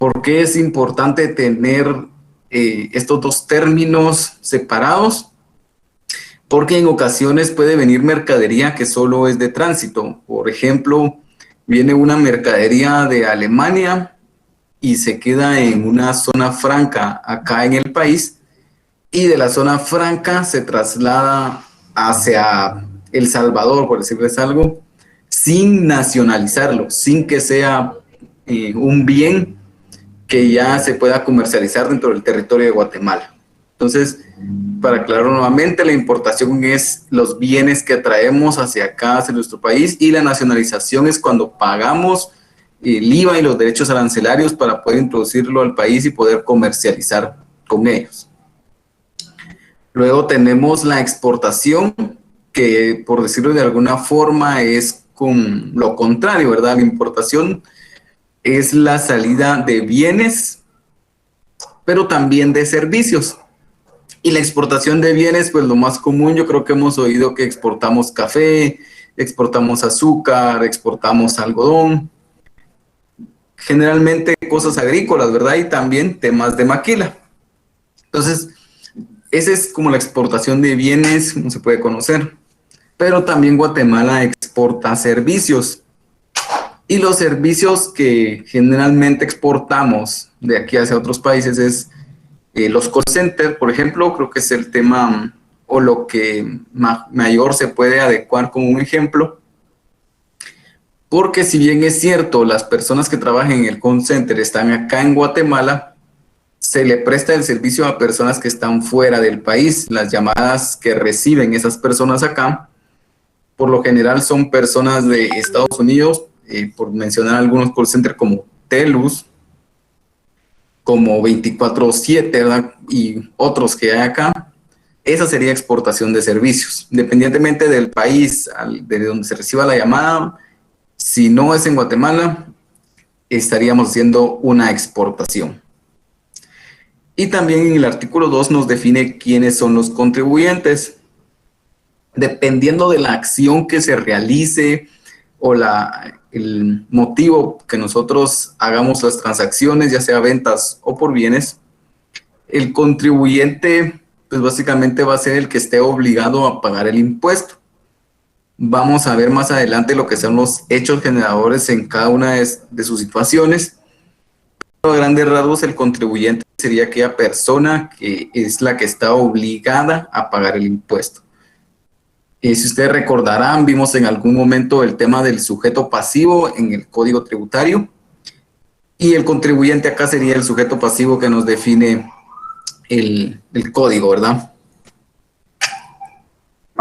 ¿Por qué es importante tener estos dos términos separados? Porque en ocasiones puede venir mercadería que solo es de tránsito. Por ejemplo, viene una mercadería de Alemania y se queda en una zona franca acá en el país, y de la zona franca se traslada hacia El Salvador, por decirles algo, sin nacionalizarlo, sin que sea un bien que ya se pueda comercializar dentro del territorio de Guatemala. Entonces, para aclarar nuevamente, la importación es los bienes que traemos hacia acá, hacia nuestro país, y la nacionalización es cuando pagamos el IVA y los derechos arancelarios para poder introducirlo al país y poder comercializar con ellos. Luego tenemos la exportación, que por decirlo de alguna forma es con lo contrario, ¿verdad? La importación es la salida de bienes, pero también de servicios. Y la exportación de bienes, pues lo más común, yo creo que hemos oído que exportamos café, exportamos azúcar, exportamos algodón, generalmente cosas agrícolas, ¿verdad? Y también temas de maquila. Entonces, esa es como la exportación de bienes, como se puede conocer. Pero también Guatemala exporta servicios. Y los servicios que generalmente exportamos de aquí hacia otros países es los call centers, por ejemplo. Creo que es el tema o lo que mayor se puede adecuar como un ejemplo. Porque si bien es cierto, las personas que trabajan en el call center están acá en Guatemala, se le presta el servicio a personas que están fuera del país. Las llamadas que reciben esas personas acá, por lo general son personas de Estados Unidos, por mencionar algunos call centers como Telus, como 24/7, ¿verdad? Y otros que hay acá. Esa sería exportación de servicios. Independientemente del país de donde se reciba la llamada, si no es en Guatemala, estaríamos haciendo una exportación. Y también en el artículo 2 nos define quiénes son los contribuyentes. Dependiendo de la acción que se realice o el motivo que nosotros hagamos las transacciones, ya sea ventas o por bienes, el contribuyente pues básicamente va a ser el que esté obligado a pagar el impuesto. Vamos a ver más adelante lo que son los hechos generadores en cada una de sus situaciones. A grandes rasgos, el contribuyente sería aquella persona que es la que está obligada a pagar el impuesto. Si ustedes recordarán, vimos en algún momento el tema del sujeto pasivo en el Código Tributario, y el contribuyente acá sería el sujeto pasivo que nos define el código, ¿verdad?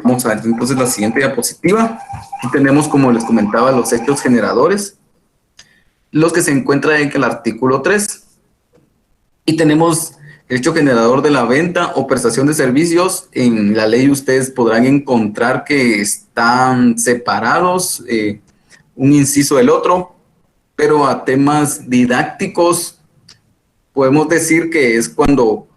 Vamos a ver entonces la siguiente diapositiva. Aquí tenemos, como les comentaba, los hechos generadores, los que se encuentran en el artículo 3. Y tenemos el hecho generador de la venta o prestación de servicios. En la ley ustedes podrán encontrar que están separados, un inciso del otro, pero a temas didácticos podemos decir que es cuando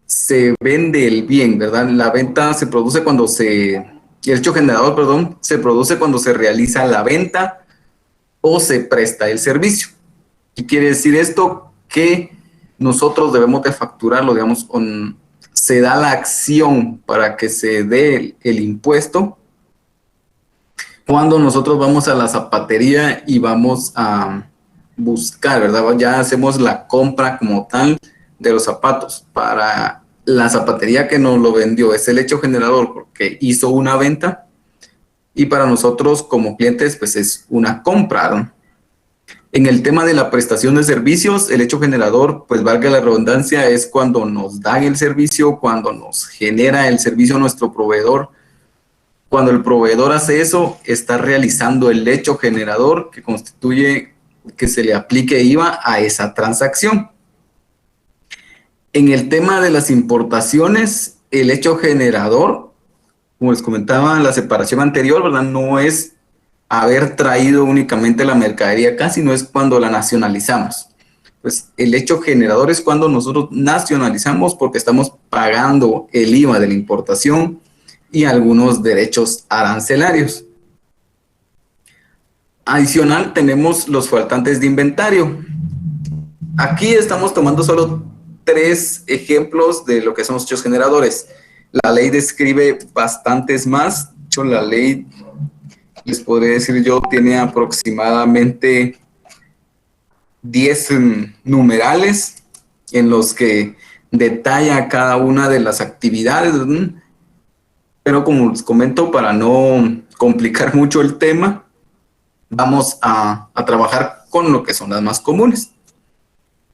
se vende el bien, ¿verdad? La venta se produce cuando el hecho generador, perdón, se produce cuando se realiza la venta o se presta el servicio. ¿Qué quiere decir esto? Que nosotros debemos de facturarlo, digamos, se da la acción para que se dé el impuesto cuando nosotros vamos a la zapatería y vamos a buscar, ¿verdad? Ya hacemos la compra como tal de los zapatos. Para la zapatería que nos lo vendió es el hecho generador porque hizo una venta, y para nosotros como clientes pues es una compra, ¿no? En el tema de la prestación de servicios, el hecho generador, pues valga la redundancia, es cuando nos dan el servicio, cuando nos genera el servicio nuestro proveedor. Cuando el proveedor hace eso, está realizando el hecho generador que constituye que se le aplique IVA a esa transacción. En el tema de las importaciones, el hecho generador, como les comentaba en la separación anterior, ¿verdad? No es haber traído únicamente la mercadería acá, sino es cuando la nacionalizamos. Pues el hecho generador es cuando nosotros nacionalizamos porque estamos pagando el IVA de la importación y algunos derechos arancelarios. Adicional, tenemos los faltantes de inventario. Aquí estamos tomando solo 3 ejemplos de lo que son los hechos generadores. La ley describe bastantes más. De hecho, la ley, les podría decir yo, tiene aproximadamente 10 numerales en los que detalla cada una de las actividades, pero como les comento, para no complicar mucho el tema, vamos a trabajar con lo que son las más comunes.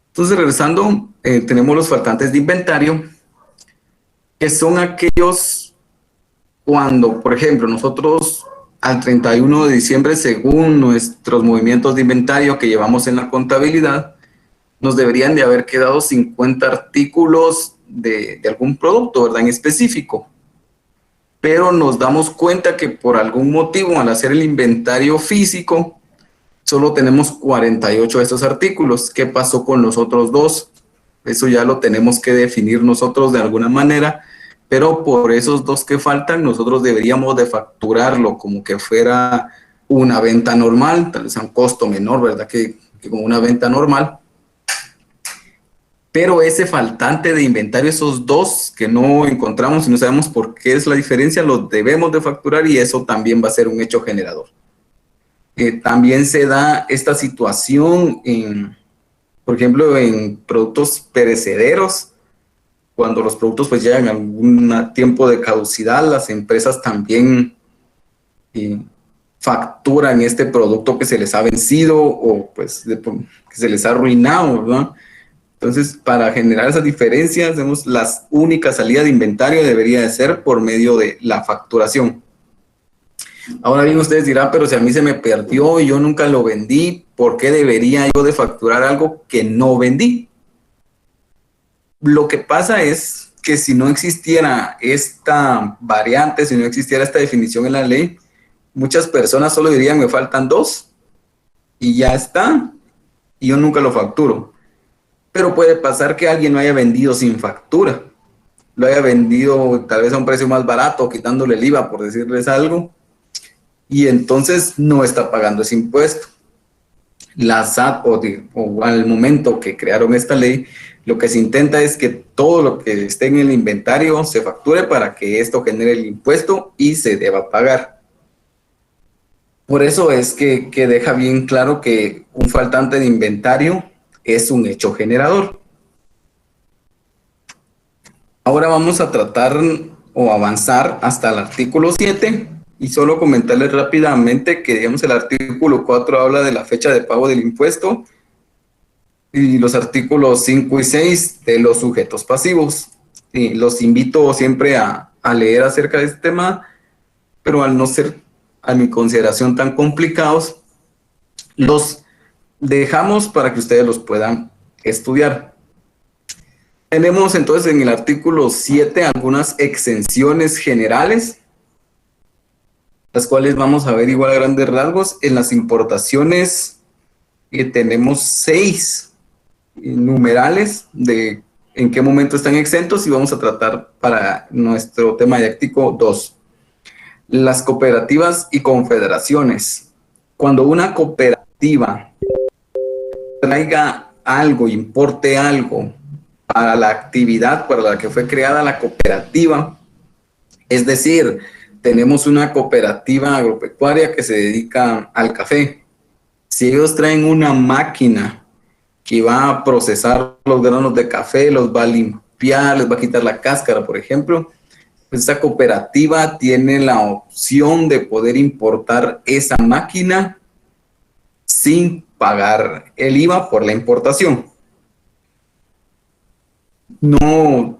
Entonces, regresando, tenemos los faltantes de inventario, que son aquellos cuando, por ejemplo, nosotros al 31 de diciembre, según nuestros movimientos de inventario que llevamos en la contabilidad, nos deberían de haber quedado 50 artículos de algún producto, ¿verdad? En específico. Pero nos damos cuenta que por algún motivo, al hacer el inventario físico, solo tenemos 48 de estos artículos. ¿Qué pasó con los otros 2? Eso ya lo tenemos que definir nosotros de alguna manera, pero por esos 2 que faltan, nosotros deberíamos de facturarlo como que fuera una venta normal, tal vez a un costo menor, ¿verdad? Que como una venta normal. Pero ese faltante de inventario, esos 2 que no encontramos y no sabemos por qué es la diferencia, los debemos de facturar y eso también va a ser un hecho generador. También se da esta situación, por ejemplo, en productos perecederos. Cuando los productos pues llegan a algún tiempo de caducidad, las empresas también facturan este producto que se les ha vencido o pues que se les ha arruinado, ¿verdad? Entonces, para generar esas diferencias, la única salida de inventario debería de ser por medio de la facturación. Ahora bien, ustedes dirán, pero si a mí se me perdió y yo nunca lo vendí, ¿por qué debería yo de facturar algo que no vendí? Lo que pasa es que si no existiera esta variante, si no existiera esta definición en la ley, muchas personas solo dirían, me faltan 2 y ya está, y yo nunca lo facturo. Pero puede pasar que alguien lo haya vendido sin factura, lo haya vendido tal vez a un precio más barato, quitándole el IVA, por decirles algo, y entonces no está pagando ese impuesto. La SAT, o al momento que crearon esta ley, lo que se intenta es que todo lo que esté en el inventario se facture para que esto genere el impuesto y se deba pagar. Por eso es que deja bien claro que un faltante de inventario es un hecho generador. Ahora vamos a tratar o avanzar hasta el artículo 7 y solo comentarles rápidamente que, digamos, el artículo 4 habla de la fecha de pago del impuesto y los artículos 5 y 6 de los sujetos pasivos. Y los invito siempre a leer acerca de este tema, pero al no ser a mi consideración tan complicados, los dejamos para que ustedes los puedan estudiar. Tenemos entonces en el artículo 7 algunas exenciones generales, las cuales vamos a ver igual a grandes rasgos. En las importaciones tenemos 6 numerales de en qué momento están exentos y vamos a tratar para nuestro tema didáctico 2. Las cooperativas y confederaciones. Cuando una cooperativa traiga algo, importe algo para la actividad para la que fue creada la cooperativa, es decir, tenemos una cooperativa agropecuaria que se dedica al café. Si ellos traen una máquina que va a procesar los granos de café, los va a limpiar, les va a quitar la cáscara, por ejemplo, pues esta cooperativa tiene la opción de poder importar esa máquina sin pagar el IVA por la importación. No,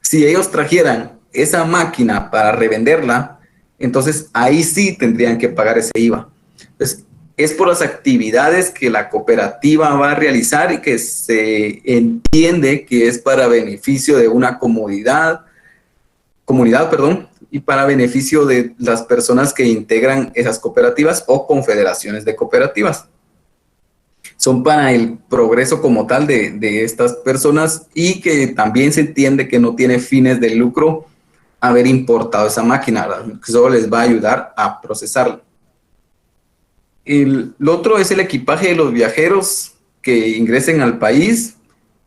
si ellos trajeran esa máquina para revenderla, entonces ahí sí tendrían que pagar ese IVA. Entonces, es por las actividades que la cooperativa va a realizar y que se entiende que es para beneficio de una comunidad, y para beneficio de las personas que integran esas cooperativas o confederaciones de cooperativas. Son para el progreso como tal de estas personas y que también se entiende que no tiene fines de lucro haber importado esa máquina, que solo les va a ayudar a procesarla. El otro es el equipaje de los viajeros. que ingresen al país,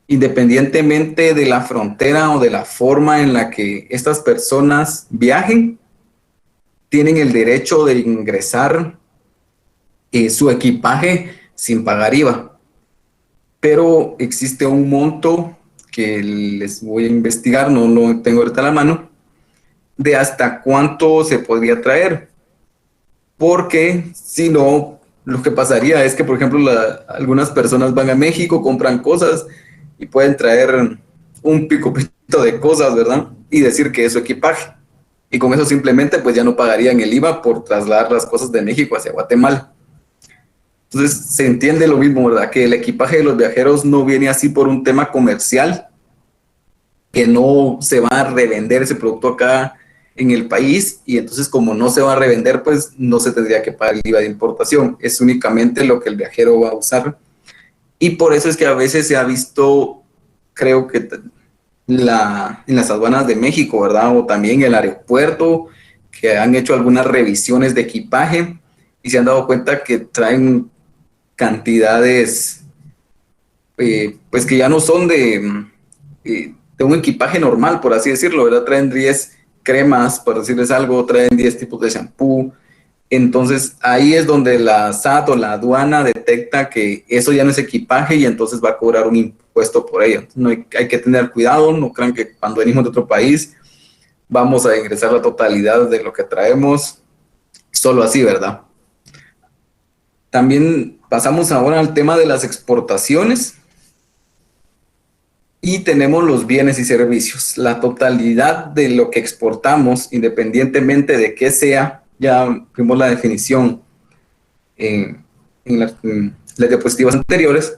independientemente de la frontera o de la forma en la que estas personas viajen, tienen el derecho de ingresar su equipaje sin pagar IVA. Pero existe un monto que les voy a investigar, no lo tengo ahorita a la mano, de hasta cuánto se podría traer. Porque si no, lo que pasaría es que, por ejemplo, algunas personas van a México, compran cosas y pueden traer un pico de cosas, ¿verdad? Y decir que es su equipaje. Y con eso simplemente pues ya no pagarían el IVA por trasladar las cosas de México hacia Guatemala. Entonces se entiende lo mismo, ¿verdad? Que el equipaje de los viajeros no viene así por un tema comercial, que no se va a revender ese producto acá en el país, y entonces como no se va a revender, pues no se tendría que pagar el IVA de importación. Es únicamente lo que el viajero va a usar. Y por eso es que a veces se ha visto, creo que en las aduanas de México, ¿verdad? O también el aeropuerto, que han hecho algunas revisiones de equipaje y se han dado cuenta que traen cantidades, pues que ya no son de un equipaje normal, por así decirlo, ¿verdad? Traen 10 cremas, por decirles algo, traen 10 tipos de shampoo. Entonces ahí es donde la SAT o la aduana detecta que eso ya no es equipaje y entonces va a cobrar un impuesto por ello. No hay que tener cuidado, no crean que cuando venimos de otro país vamos a ingresar la totalidad de lo que traemos, solo así, ¿verdad? También pasamos ahora al tema de las exportaciones y tenemos los bienes y servicios. La totalidad de lo que exportamos, independientemente de qué sea, ya vimos la definición en las diapositivas anteriores.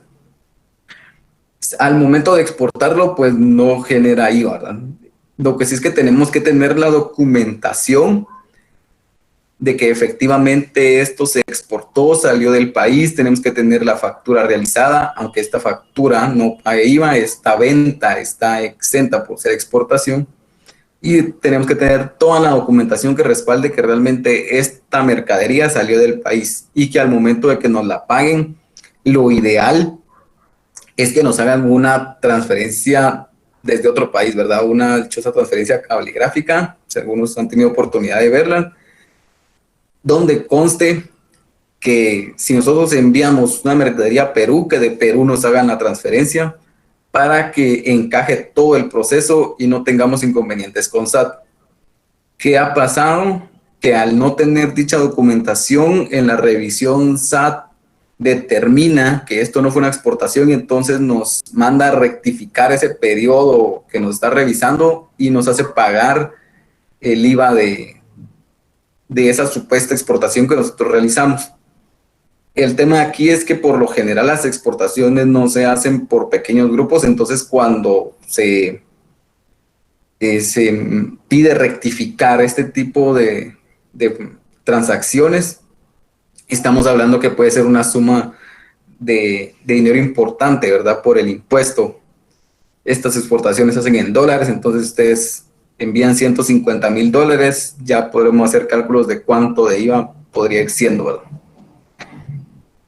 Al momento de exportarlo, pues no genera IVA, ¿verdad? Lo que sí es que tenemos que tener la documentación de que efectivamente esto se exportó, salió del país, tenemos que tener la factura realizada, aunque esta factura no pague IVA, esta venta está exenta por ser exportación, y tenemos que tener toda la documentación que respalde que realmente esta mercadería salió del país y que al momento de que nos la paguen, lo ideal es que nos hagan una transferencia desde otro país, ¿verdad? Una dichosa transferencia cablegráfica, si algunos han tenido oportunidad de verla, donde conste que si nosotros enviamos una mercadería a Perú, que de Perú nos hagan la transferencia para que encaje todo el proceso y no tengamos inconvenientes con SAT. ¿Qué ha pasado? Que al no tener dicha documentación en la revisión SAT determina que esto no fue una exportación y entonces nos manda a rectificar ese periodo que nos está revisando y nos hace pagar el IVA de esa supuesta exportación que nosotros realizamos. El tema aquí es que por lo general las exportaciones no se hacen por pequeños grupos, entonces cuando se pide rectificar este tipo de transacciones, estamos hablando que puede ser una suma de dinero importante, ¿verdad? Por el impuesto. Estas exportaciones se hacen en dólares, entonces ustedes envían $150,000, ya podremos hacer cálculos de cuánto de IVA podría ir siendo, ¿verdad?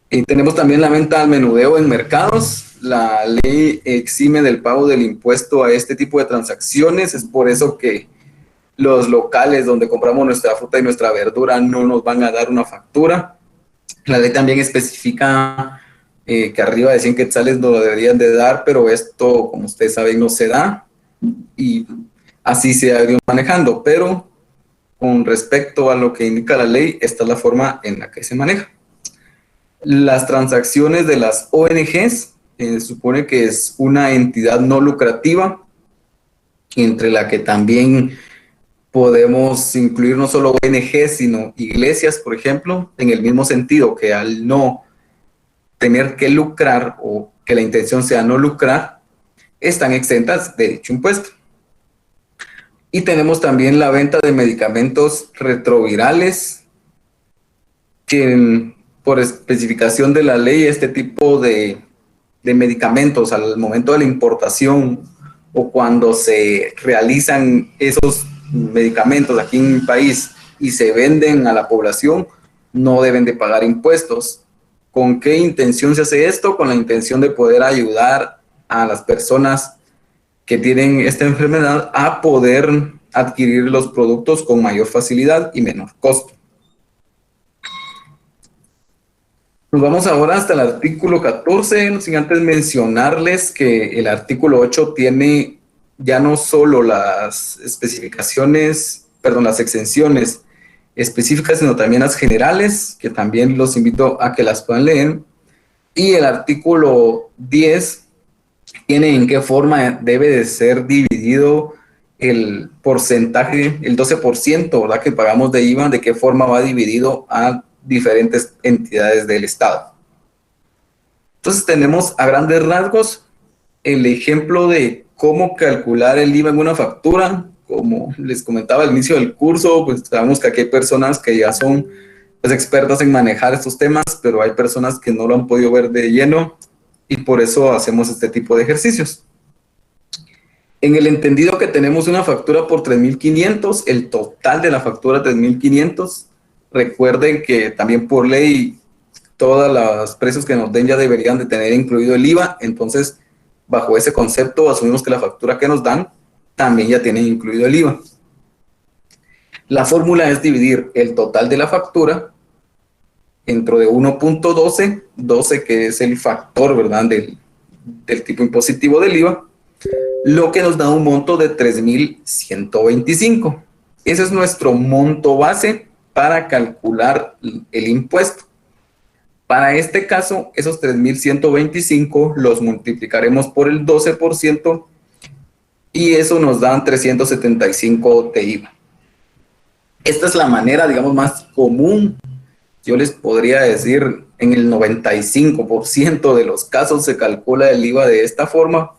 Y tenemos también la venta al menudeo en mercados. La ley exime del pago del impuesto a este tipo de transacciones. Es por eso que los locales donde compramos nuestra fruta y nuestra verdura no nos van a dar una factura. La ley también especifica que arriba de 100 quetzales no lo deberían de dar, pero esto, como ustedes saben, no se da. Y así se ha ido manejando. Pero con respecto a lo que indica la ley, esta es la forma en la que se maneja. Las transacciones de las ONGs supone que es una entidad no lucrativa, entre la que también podemos incluir no solo ONGs, sino iglesias, por ejemplo, en el mismo sentido que al no tener que lucrar o que la intención sea no lucrar, están exentas de dicho impuesto. Y tenemos también la venta de medicamentos retrovirales, que por especificación de la ley, este tipo de medicamentos al momento de la importación o cuando se realizan esos medicamentos aquí en mi país y se venden a la población, no deben de pagar impuestos. ¿Con qué intención se hace esto? Con la intención de poder ayudar a las personas que tienen esta enfermedad a poder adquirir los productos con mayor facilidad y menor costo. Nos vamos ahora hasta el artículo 14, no sin antes mencionarles que el artículo 8 tiene ya no solo las especificaciones, perdón, las exenciones específicas, sino también las generales, que también los invito a que las puedan leer. Y el artículo 10 tiene en qué forma debe de ser dividido el porcentaje, el 12%, ¿verdad?, que pagamos de IVA, de qué forma va dividido a diferentes entidades del Estado. Entonces tenemos a grandes rasgos el ejemplo de cómo calcular el IVA en una factura. Como les comentaba al inicio del curso, pues sabemos que aquí hay personas que ya son pues, expertas en manejar estos temas, pero hay personas que no lo han podido ver de lleno y por eso hacemos este tipo de ejercicios. En el entendido que tenemos una factura por 3.500, el total de la factura 3.500, recuerden que también por ley todos los precios que nos den ya deberían de tener incluido el IVA, entonces bajo ese concepto asumimos que la factura que nos dan también ya tiene incluido el IVA. La fórmula es dividir el total de la factura dentro de 1.12, 12 que es el factor, ¿verdad?, del tipo impositivo del IVA, lo que nos da un monto de 3.125. Ese es nuestro monto base para calcular el impuesto. Para este caso, esos 3.125 los multiplicaremos por el 12% y eso nos dan 375 de IVA. Esta es la manera, digamos, más común. Yo les podría decir, en el 95% de los casos se calcula el IVA de esta forma,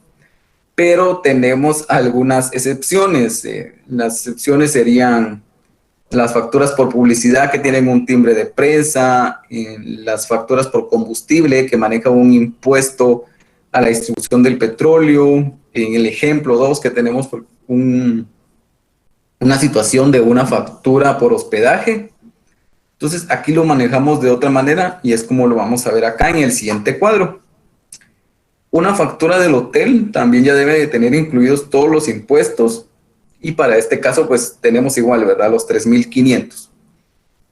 pero tenemos algunas excepciones. Las excepciones serían las facturas por publicidad que tienen un timbre de prensa, las facturas por combustible que manejan un impuesto a la distribución del petróleo. En el ejemplo 2 que tenemos una situación de una factura por hospedaje. Entonces aquí lo manejamos de otra manera y es como lo vamos a ver acá en el siguiente cuadro. Una factura del hotel también ya debe de tener incluidos todos los impuestos y para este caso pues tenemos igual, ¿verdad?, los 3.500.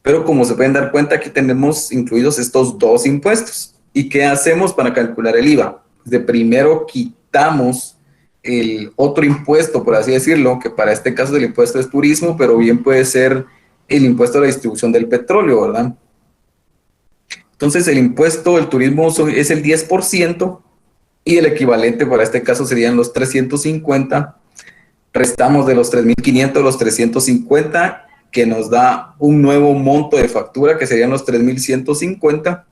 Pero como se pueden dar cuenta, aquí tenemos incluidos estos dos impuestos. ¿Y qué hacemos para calcular el IVA? De primero quitamos el otro impuesto, por así decirlo, que para este caso el impuesto es turismo, pero bien puede ser el impuesto a la distribución del petróleo, ¿verdad? Entonces el impuesto del turismo es el 10% y el equivalente para este caso serían los 350. Restamos de los 3.500 los 350, que nos da un nuevo monto de factura que serían los 3.150.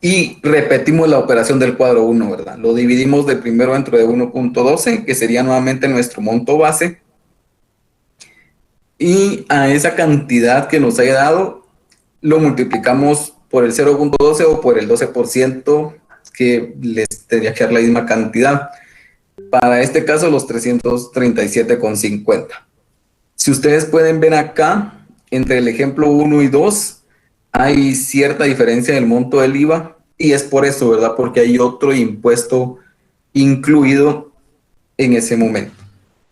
Y repetimos la operación del cuadro 1, ¿verdad? Lo dividimos de primero dentro de 1.12, que sería nuevamente nuestro monto base. Y a esa cantidad que nos haya dado, lo multiplicamos por el 0.12 o por el 12%, que les tendría que dar la misma cantidad. Para este caso, los 337,50. Si ustedes pueden ver acá, entre el ejemplo 1 y 2, hay cierta diferencia en el monto del IVA y es por eso, ¿verdad? Porque hay otro impuesto incluido en ese momento.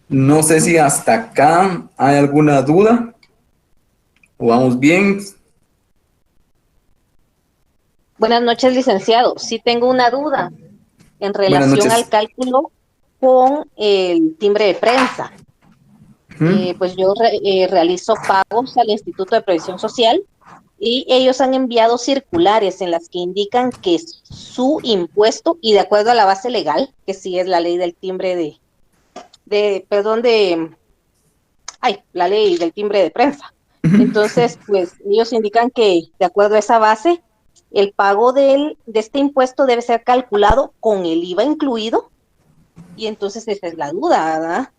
No sé si hasta acá hay alguna duda o vamos bien. Buenas noches, licenciado. Sí tengo una duda en relación al cálculo con el timbre de prensa. Pues yo realizo pagos al Instituto de Previsión Social y ellos han enviado circulares en las que indican que su impuesto, y de acuerdo a la base legal, que sí es la ley del timbre la ley del timbre de prensa. Entonces, pues ellos indican que de acuerdo a esa base, el pago de este impuesto debe ser calculado con el IVA incluido, y entonces esa es la duda,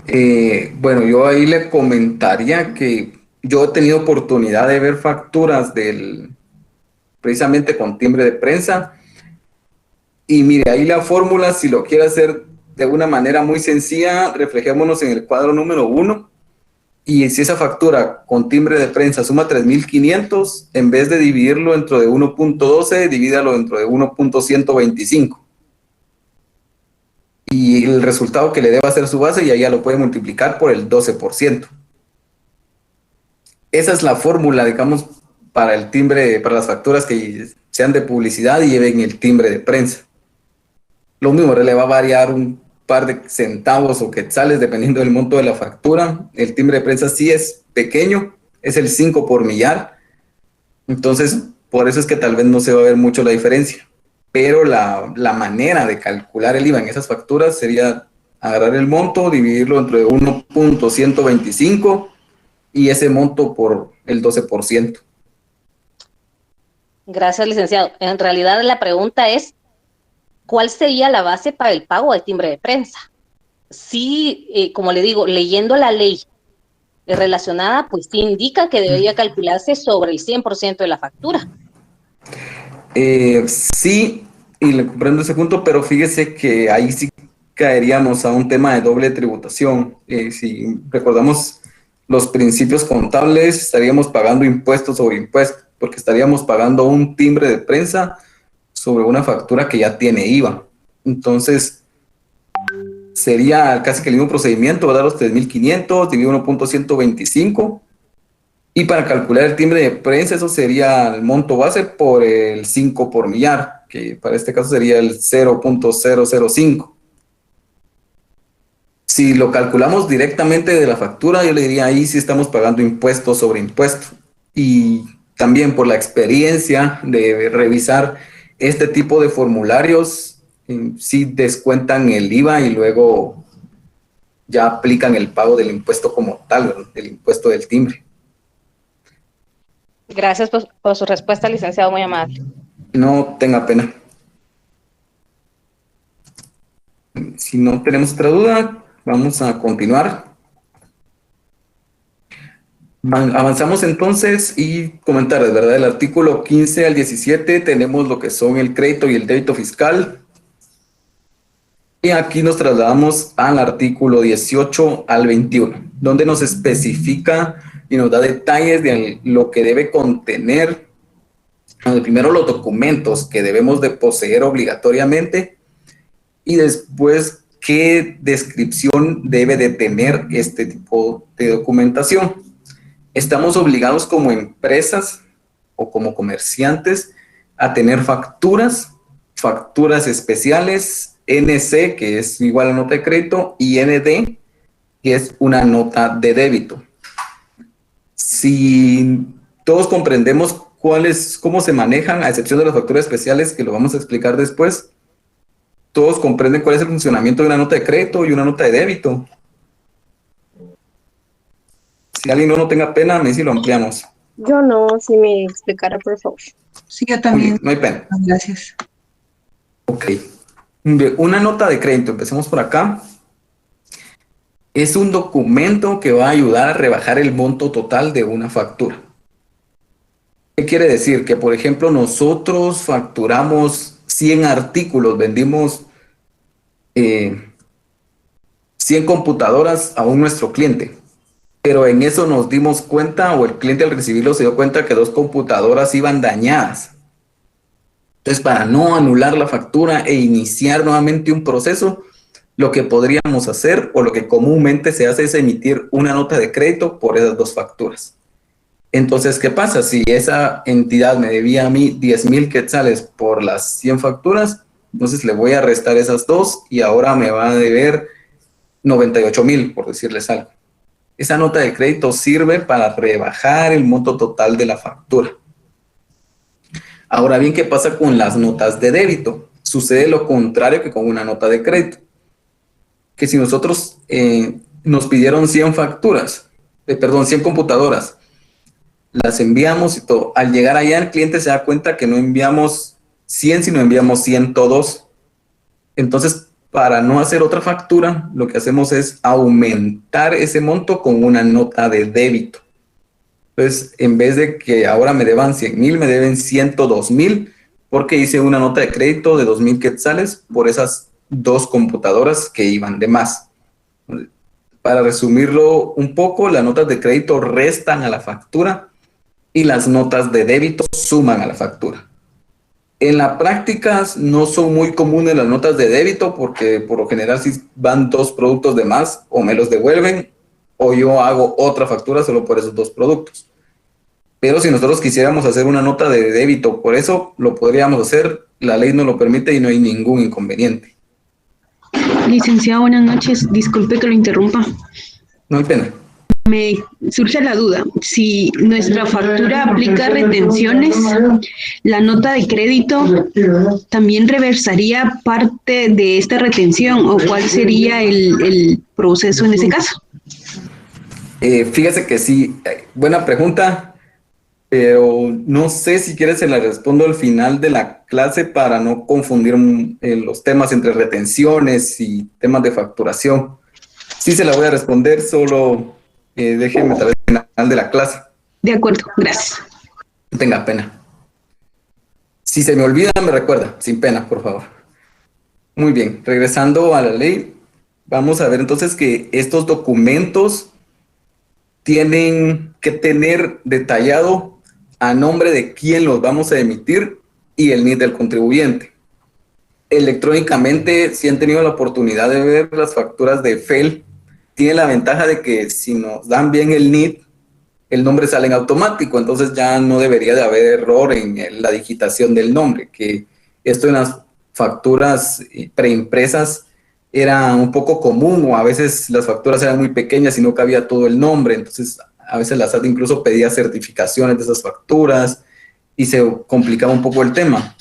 ¿verdad? Bueno, yo ahí le comentaría que yo he tenido oportunidad de ver facturas precisamente con timbre de prensa. Y mire, ahí la fórmula, si lo quiere hacer de una manera muy sencilla, reflejémonos en el cuadro número 1. y si esa factura con timbre de prensa suma 3.500, en vez de dividirlo dentro de 1.12, divídalo dentro de 1.125. Y el resultado que le deba hacer su base, y ahí ya lo puede multiplicar por el 12%. Esa es la fórmula, digamos, para el timbre, para las facturas que sean de publicidad y lleven el timbre de prensa. Lo mismo, le va a variar un par de centavos o quetzales dependiendo del monto de la factura. El timbre de prensa sí es pequeño, es el 5 por millar. Entonces, por eso es que tal vez no se va a ver mucho la diferencia. Pero la manera de calcular el IVA en esas facturas sería agarrar el monto, dividirlo entre 1.125 y ese monto por el 12%. Gracias, licenciado. En realidad la pregunta es, ¿cuál sería la base para el pago de timbre de prensa? Sí, como le digo, leyendo la ley relacionada, pues sí indica que debería calcularse sobre el 100% de la factura. Sí, y le comprendo ese punto, pero fíjese que ahí sí caeríamos a un tema de doble tributación. Si recordamos los principios contables, estaríamos pagando impuestos sobre impuestos, porque estaríamos pagando un timbre de prensa sobre una factura que ya tiene IVA. Entonces, sería casi que el mismo procedimiento, ¿verdad? Los 3.500 dividido 1.125. Y para calcular el timbre de prensa, eso sería el monto base por el 5 por millar, que para este caso sería el 0.005. Si lo calculamos directamente de la factura, yo le diría ahí sí estamos pagando impuesto sobre impuesto. Y también por la experiencia de revisar este tipo de formularios, sí descuentan el IVA y luego ya aplican el pago del impuesto como tal, ¿verdad? El impuesto del timbre. Gracias por su respuesta, licenciado, muy amable. No tenga pena. Si no tenemos otra duda, vamos a continuar. Avanzamos entonces y comentarles, ¿verdad? Del artículo 15 al 17 tenemos lo que son el crédito y el débito fiscal. Y aquí nos trasladamos al artículo 18 al 21, donde nos especifica y nos da detalles de lo que debe contener, primero los documentos que debemos de poseer obligatoriamente y después qué descripción debe de tener este tipo de documentación. Estamos obligados como empresas o como comerciantes a tener facturas especiales, NC, que es igual a nota de crédito, y ND, que es una nota de débito. Si todos comprendemos cómo se manejan, a excepción de las facturas especiales, que lo vamos a explicar después, todos comprenden cuál es el funcionamiento de una nota de crédito y una nota de débito. Si alguien no tenga pena, me dice y lo ampliamos. Yo no, si me explicara, por favor. Sí, yo también. No hay pena. Gracias. Ok. Una nota de crédito, empecemos por acá. Es un documento que va a ayudar a rebajar el monto total de una factura. ¿Qué quiere decir? Que, por ejemplo, nosotros facturamos 100 artículos, vendimos 100 computadoras a nuestro cliente. Pero en eso nos dimos cuenta, o el cliente al recibirlo se dio cuenta que 2 computadoras iban dañadas. Entonces, para no anular la factura e iniciar nuevamente un proceso, lo que podríamos hacer, o lo que comúnmente se hace, es emitir una nota de crédito por esas 2 facturas. Entonces, ¿qué pasa? Si esa entidad me debía a mí 10,000 quetzales por las 100 facturas, entonces le voy a restar esas 2 y ahora me va a deber 98,000, por decirles algo. Esa nota de crédito sirve para rebajar el monto total de la factura. Ahora bien, ¿qué pasa con las notas de débito? Sucede lo contrario que con una nota de crédito. Que si nosotros nos pidieron 100 100 computadoras, las enviamos y todo. Al llegar allá, el cliente se da cuenta que no enviamos 100, sino enviamos 102. Entonces, para no hacer otra factura, lo que hacemos es aumentar ese monto con una nota de débito. Entonces, en vez de que ahora me deban 100,000, me deben 102,000, porque hice una nota de crédito de 2,000 quetzales por esas 2 computadoras que iban de más. Para resumirlo un poco, las notas de crédito restan a la factura y las notas de débito suman a la factura. En la práctica no son muy comunes las notas de débito porque por lo general si van 2 productos de más o me los devuelven o yo hago otra factura solo por esos 2 productos. Pero si nosotros quisiéramos hacer una nota de débito, por eso lo podríamos hacer, la ley nos lo permite y no hay ningún inconveniente. Licenciado, buenas noches. Disculpe que lo interrumpa. No hay pena. Me surge la duda, si nuestra factura aplica retenciones, ¿la nota de crédito también reversaría parte de esta retención o cuál sería el proceso en ese caso? Fíjese que sí, buena pregunta, pero no sé si quieres se la respondo al final de la clase para no confundir los temas entre retenciones y temas de facturación. Sí se la voy a responder, solo déjeme tal vez al final de la clase. De acuerdo, gracias. No tenga pena. Si se me olvida, me recuerda, sin pena, por favor. Muy bien, regresando a la ley, vamos a ver entonces que estos documentos tienen que tener detallado a nombre de quién los vamos a emitir y el NID del contribuyente. Electrónicamente, si han tenido la oportunidad de ver las facturas de FEL, tiene la ventaja de que si nos dan bien el NID, el nombre sale en automático, entonces ya no debería de haber error en la digitación del nombre, que esto en las facturas preimpresas era un poco común, o a veces las facturas eran muy pequeñas y no cabía todo el nombre, entonces a veces la SAT incluso pedía certificaciones de esas facturas y se complicaba un poco el tema.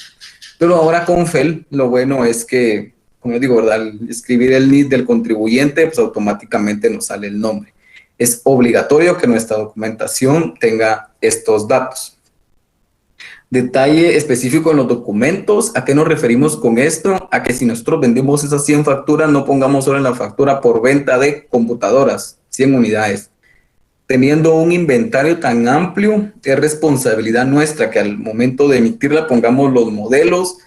Pero ahora con FEL, lo bueno es que, como les digo, ¿verdad? Al escribir el NID del contribuyente, pues automáticamente nos sale el nombre. Es obligatorio que nuestra documentación tenga estos datos. Detalle específico en los documentos. ¿A qué nos referimos con esto? A que si nosotros vendemos esas 100 facturas, no pongamos solo en la factura por venta de computadoras, 100 unidades. Teniendo un inventario tan amplio, es responsabilidad nuestra que al momento de emitirla pongamos los modelos,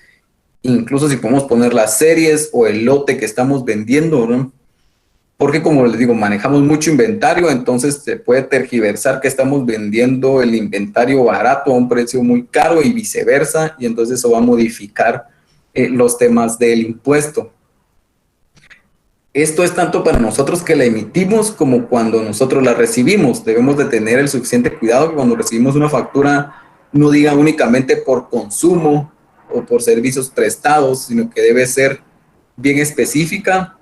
incluso si podemos poner las series o el lote que estamos vendiendo, ¿no? Porque como les digo, manejamos mucho inventario, entonces se puede tergiversar que estamos vendiendo el inventario barato a un precio muy caro y viceversa, y entonces eso va a modificar los temas del impuesto. Esto es tanto para nosotros que la emitimos como cuando nosotros la recibimos. Debemos de tener el suficiente cuidado que cuando recibimos una factura no diga únicamente por consumo o por servicios prestados, sino que debe ser bien específica,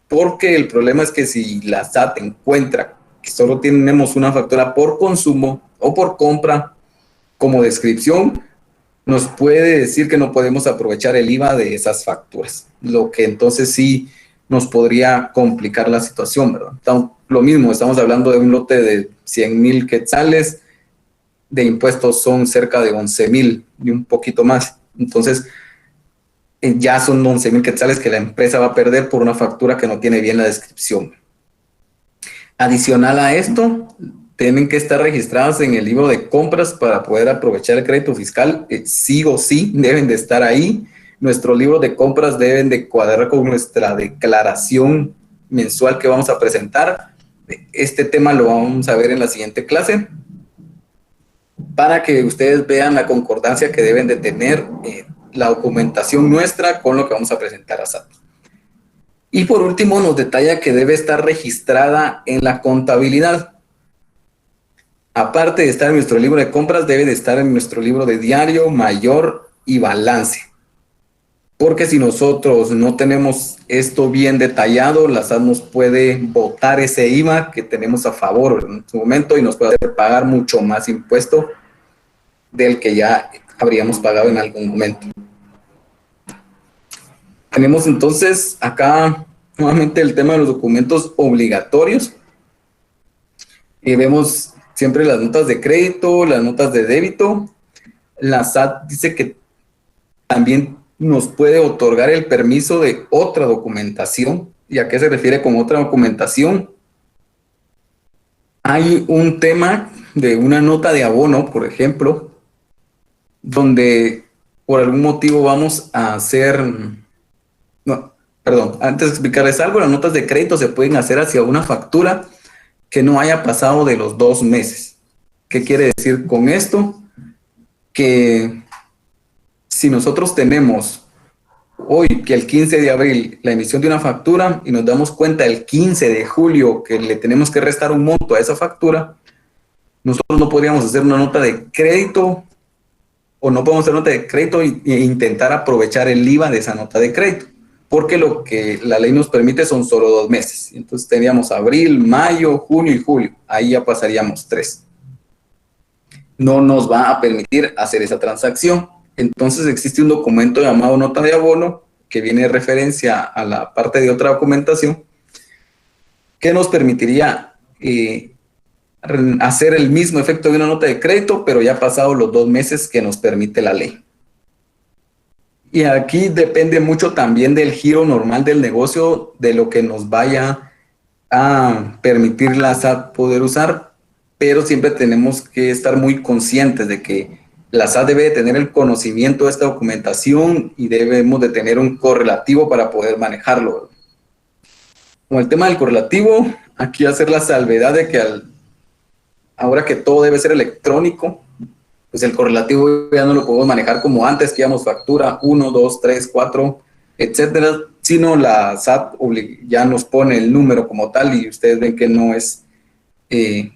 porque el problema es que si la SAT encuentra que solo tenemos una factura por consumo o por compra como descripción, nos puede decir que no podemos aprovechar el IVA de esas facturas, lo que entonces sí nos podría complicar la situación, ¿verdad? Lo mismo, estamos hablando de un lote de 100,000 quetzales, de impuestos son cerca de 11,000 y un poquito más. Entonces, ya son 11,000 quetzales que la empresa va a perder por una factura que no tiene bien la descripción. Adicional a esto, tienen que estar registradas en el libro de compras para poder aprovechar el crédito fiscal. Sí o sí deben de estar ahí. Nuestros libros de compras deben de cuadrar con nuestra declaración mensual que vamos a presentar. Este tema lo vamos a ver en la siguiente clase para que ustedes vean la concordancia que deben de tener la documentación nuestra con lo que vamos a presentar a SAT. Y por último nos detalla que debe estar registrada en la contabilidad. Aparte de estar en nuestro libro de compras, debe de estar en nuestro libro de diario, mayor y balance. Porque si nosotros no tenemos esto bien detallado, la SAT nos puede botar ese IVA que tenemos a favor en su momento y nos puede hacer pagar mucho más impuesto del que ya habríamos pagado en algún momento. Tenemos entonces acá nuevamente el tema de los documentos obligatorios. Y vemos siempre las notas de crédito, las notas de débito. La SAT dice que también nos puede otorgar el permiso de otra documentación. ¿Y a qué se refiere con otra documentación? Hay un tema de una nota de abono, por ejemplo, donde por algún motivo vamos a hacer, no, perdón, antes de explicarles algo, las notas de crédito se pueden hacer hacia una factura que no haya pasado de los 2 meses. ¿Qué quiere decir con esto? Que si nosotros tenemos hoy que el 15 de abril la emisión de una factura y nos damos cuenta el 15 de julio que le tenemos que restar un monto a esa factura, nosotros no podríamos hacer una nota de crédito o no podemos hacer nota de crédito e intentar aprovechar el IVA de esa nota de crédito, porque lo que la ley nos permite son solo 2 meses. Entonces tendríamos abril, mayo, junio y julio. Ahí ya pasaríamos 3. No nos va a permitir hacer esa transacción. Entonces existe un documento llamado nota de abono que viene de referencia a la parte de otra documentación que nos permitiría hacer el mismo efecto de una nota de crédito, pero ya pasados los 2 meses que nos permite la ley. Y aquí depende mucho también del giro normal del negocio, de lo que nos vaya a permitir la SAT poder usar, pero siempre tenemos que estar muy conscientes de que la SAT debe de tener el conocimiento de esta documentación y debemos de tener un correlativo para poder manejarlo. Con el tema del correlativo, aquí hacer la salvedad de que ahora que todo debe ser electrónico, pues el correlativo ya no lo podemos manejar como antes, que íbamos factura 1, 2, 3, 4, etcétera, sino la SAT ya nos pone el número como tal y ustedes ven que no es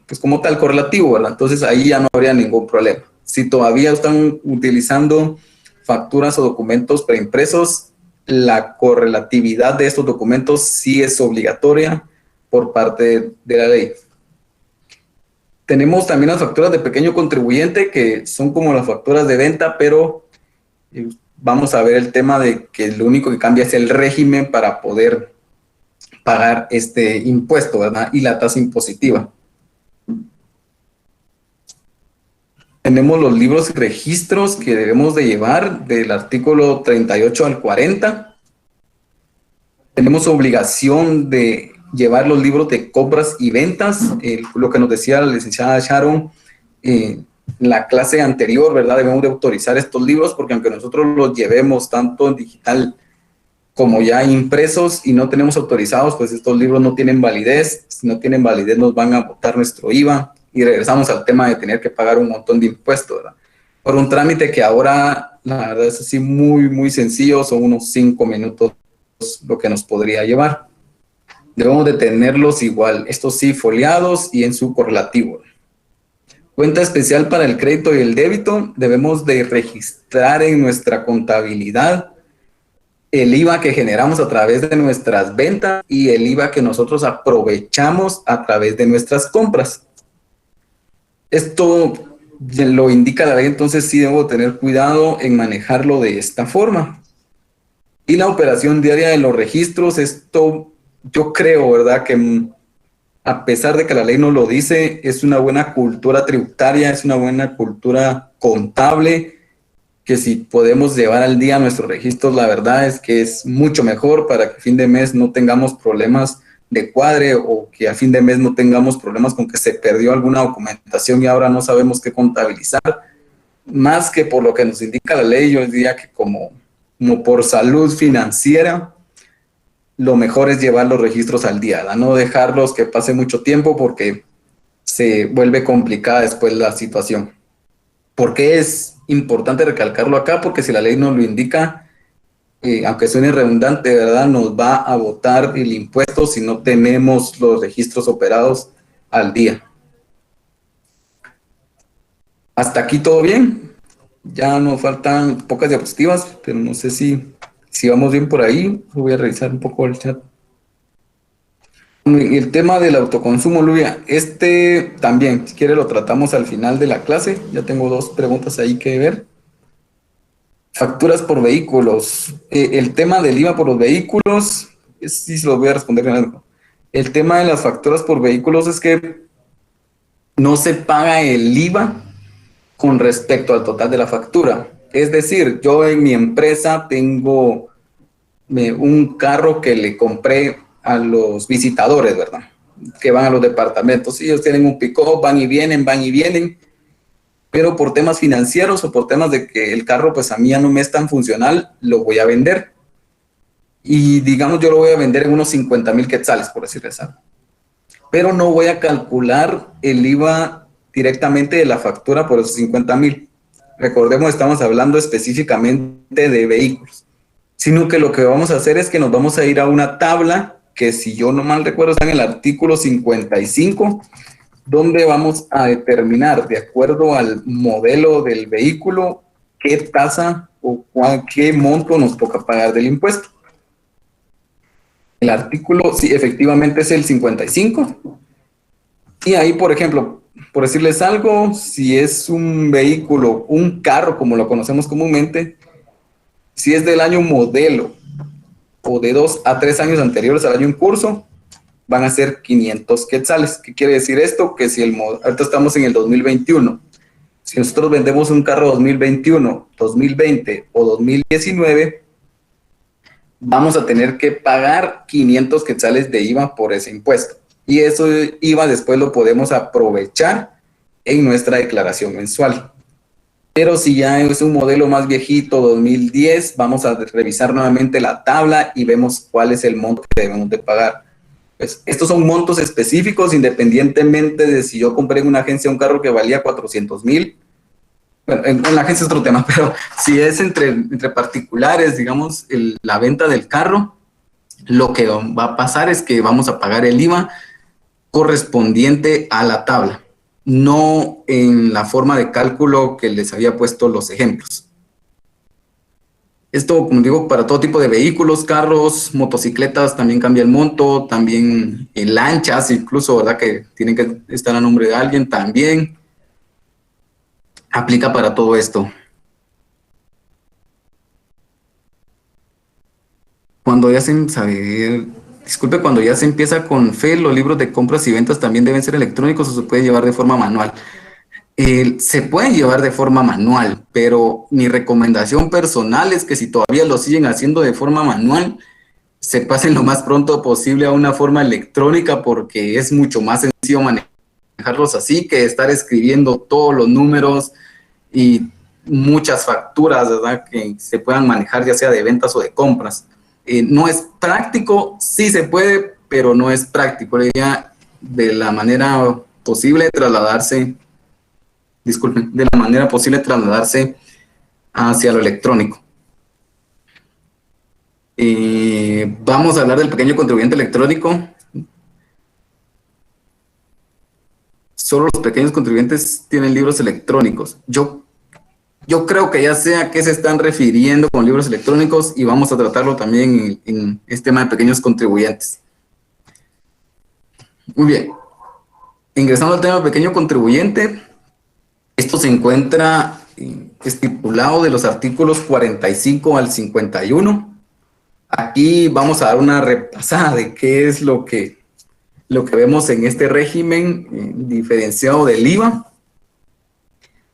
pues como tal correlativo, ¿verdad? Entonces ahí ya no habría ningún problema. Si todavía están utilizando facturas o documentos preimpresos, la correlatividad de estos documentos sí es obligatoria por parte de la ley. Tenemos también las facturas de pequeño contribuyente, que son como las facturas de venta, pero vamos a ver el tema de que lo único que cambia es el régimen para poder pagar este impuesto, ¿verdad? Y la tasa impositiva. Tenemos los libros y registros que debemos de llevar del artículo 38 al 40. Tenemos obligación de llevar los libros de compras y ventas, lo que nos decía la licenciada Sharon en la clase anterior, ¿verdad? Debemos de autorizar estos libros porque aunque nosotros los llevemos tanto en digital como ya impresos y no tenemos autorizados, pues estos libros no tienen validez. Si no tienen validez nos van a botar nuestro IVA y regresamos al tema de tener que pagar un montón de impuestos, ¿verdad? Por un trámite que ahora, la verdad es así muy, muy sencillo, son unos 5 minutos lo que nos podría llevar. Debemos de tenerlos igual, estos sí foliados y en su correlativo. Cuenta especial para el crédito y el débito, debemos de registrar en nuestra contabilidad el IVA que generamos a través de nuestras ventas y el IVA que nosotros aprovechamos a través de nuestras compras. Esto lo indica la ley, entonces sí debo tener cuidado en manejarlo de esta forma. Y la operación diaria de los registros, esto yo creo, ¿verdad? Que a pesar de que la ley no lo dice, es una buena cultura tributaria, es una buena cultura contable, que si podemos llevar al día nuestros registros, la verdad es que es mucho mejor para que a fin de mes no tengamos problemas de cuadre o que a fin de mes no tengamos problemas con que se perdió alguna documentación y ahora no sabemos qué contabilizar. Más que por lo que nos indica la ley, yo diría que como por salud financiera, lo mejor es llevar los registros al día, ¿verdad? No dejarlos que pase mucho tiempo porque se vuelve complicada después la situación. ¿Por qué es importante recalcarlo acá? Porque si la ley nos lo indica, aunque suene redundante, ¿verdad? Nos va a botar el impuesto si no tenemos los registros operados al día. Hasta aquí todo bien. Ya nos faltan pocas diapositivas, pero no sé si vamos bien por ahí. Voy a revisar un poco el chat. El tema del autoconsumo, Luvia, también, si quiere lo tratamos al final de la clase. Ya tengo 2 preguntas ahí que ver. Facturas por vehículos. El tema del IVA por los vehículos, sí se los voy a responder. El tema de las facturas por vehículos es que no se paga el IVA con respecto al total de la factura. Es decir, yo en mi empresa tengo un carro que le compré a los visitadores, ¿verdad? Que van a los departamentos. Ellos tienen un pick-up, van y vienen, pero por temas financieros o por temas de que el carro, pues a mí ya no me es tan funcional, lo voy a vender. y digamos yo lo voy a vender en unos 50,000 quetzales, por decirles algo. Pero no voy a calcular el IVA directamente de la factura por esos 50,000. Recordemos, estamos hablando específicamente de vehículos, sino que lo que vamos a hacer es que nos vamos a ir a una tabla que, si yo no mal recuerdo, está en el artículo 55, donde vamos a determinar, de acuerdo al modelo del vehículo, qué tasa o qué monto nos toca pagar del impuesto. El artículo, sí, efectivamente es el 55. Y ahí, por ejemplo, por decirles algo, si es un vehículo, un carro, como lo conocemos comúnmente, si es del año modelo o de 2 a 3 años anteriores al año en curso, van a ser 500 quetzales. ¿Qué quiere decir esto? Que si ahorita estamos en el 2021, si nosotros vendemos un carro 2021, 2020 o 2019, vamos a tener que pagar 500 quetzales de IVA por ese impuesto. Y eso IVA después lo podemos aprovechar en nuestra declaración mensual. Pero si ya es un modelo más viejito, 2010, vamos a revisar nuevamente la tabla y vemos cuál es el monto que debemos de pagar. Pues estos son montos específicos, independientemente de si yo compré en una agencia un carro que valía 400,000. Bueno, en la agencia es otro tema, pero si es entre particulares, digamos, la venta del carro, lo que va a pasar es que vamos a pagar el IVA correspondiente a la tabla, no en la forma de cálculo que les había puesto los ejemplos. Esto, como digo, para todo tipo de vehículos, carros, motocicletas, también cambia el monto, también en lanchas, incluso, ¿verdad? Que tienen que estar a nombre de alguien, también aplica para todo esto. Cuando ya cuando ya se empieza con FE, los libros de compras y ventas también deben ser electrónicos o se puede llevar de forma manual. Se pueden llevar de forma manual, pero mi recomendación personal es que si todavía lo siguen haciendo de forma manual, se pasen lo más pronto posible a una forma electrónica, porque es mucho más sencillo manejarlos así que estar escribiendo todos los números y muchas facturas, ¿verdad?, que se puedan manejar ya sea de ventas o de compras. No es práctico, sí se puede, pero no es práctico. La idea de la manera posible trasladarse hacia lo electrónico. Vamos a hablar del pequeño contribuyente electrónico. Solo los pequeños contribuyentes tienen libros electrónicos. Yo creo que ya sé a qué se están refiriendo con libros electrónicos y vamos a tratarlo también en este tema de pequeños contribuyentes. Muy bien. Ingresando al tema de pequeño contribuyente, esto se encuentra estipulado de los artículos 45 al 51. Aquí vamos a dar una repasada de qué es lo que vemos en este régimen diferenciado del IVA.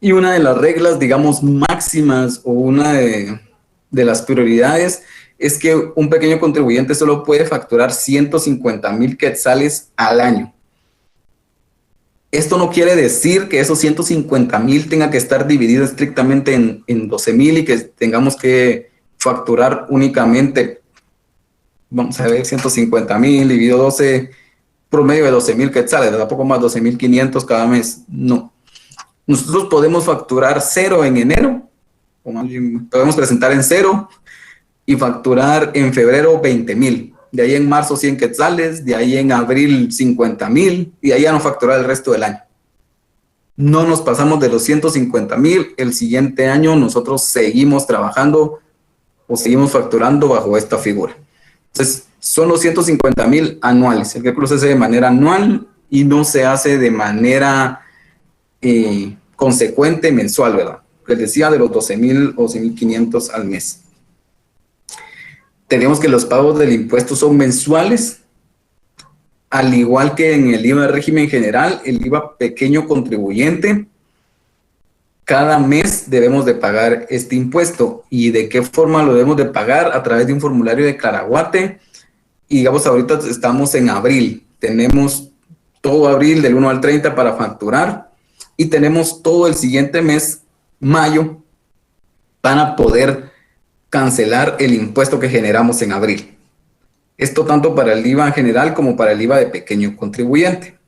Y una de las reglas, digamos, máximas, o una de las prioridades, es que un pequeño contribuyente solo puede facturar 150,000 quetzales al año. Esto no quiere decir que esos 150,000 tenga que estar dividido estrictamente en 12,000 y que tengamos que facturar únicamente, vamos a ver, 150,000 dividido 12, promedio de 12,000 quetzales, ¿verdad? Poco más, 12,500 cada mes. No. Nosotros podemos facturar 0 en enero, o más bien podemos presentar en 0 y facturar en febrero 20,000. De ahí en marzo 100 quetzales, de ahí en abril 50,000 y de ahí ya no facturar el resto del año. No nos pasamos de los 150,000. El siguiente año nosotros seguimos trabajando o seguimos facturando bajo esta figura. Entonces, son los 150,000 anuales. El cálculo se hace de manera anual y no se hace de manera consecuente mensual, ¿verdad? Les decía de los 12,000 o 12,500 al mes. Tenemos que los pagos del impuesto son mensuales, al igual que en el IVA de régimen general, el IVA pequeño contribuyente. Cada mes debemos de pagar este impuesto. ¿Y de qué forma lo debemos de pagar? A través de un formulario de Claraguate. Y digamos, ahorita estamos en abril. Tenemos todo abril del 1 al 30 para facturar. Y tenemos todo el siguiente mes, mayo, para poder cancelar el impuesto que generamos en abril. Esto tanto para el IVA general como para el IVA de pequeño contribuyente.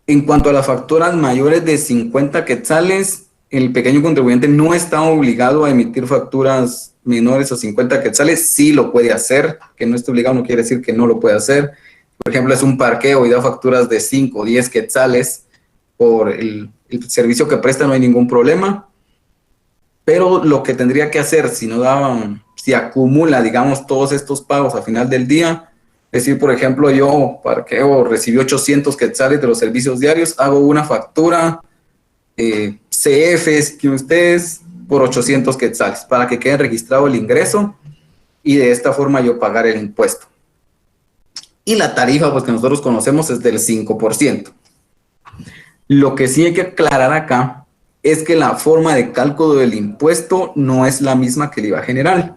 En cuanto a las facturas mayores de 50 quetzales, el pequeño contribuyente no está obligado a emitir facturas menores a 50 quetzales. Sí lo puede hacer, que no esté obligado no quiere decir que no lo puede hacer. Por ejemplo, es un parqueo y da facturas de 5 o 10 quetzales por el servicio que presta, no hay ningún problema. Pero lo que tendría que hacer si acumula, digamos, todos estos pagos a final del día, es decir, por ejemplo, yo parqueo, recibí 800 quetzales de los servicios diarios, hago una factura CFs que ustedes por 800 quetzales para que quede registrado el ingreso y de esta forma yo pagar el impuesto. Y la tarifa pues que nosotros conocemos es del 5%. Lo que sí hay que aclarar acá es que la forma de cálculo del impuesto no es la misma que el IVA general.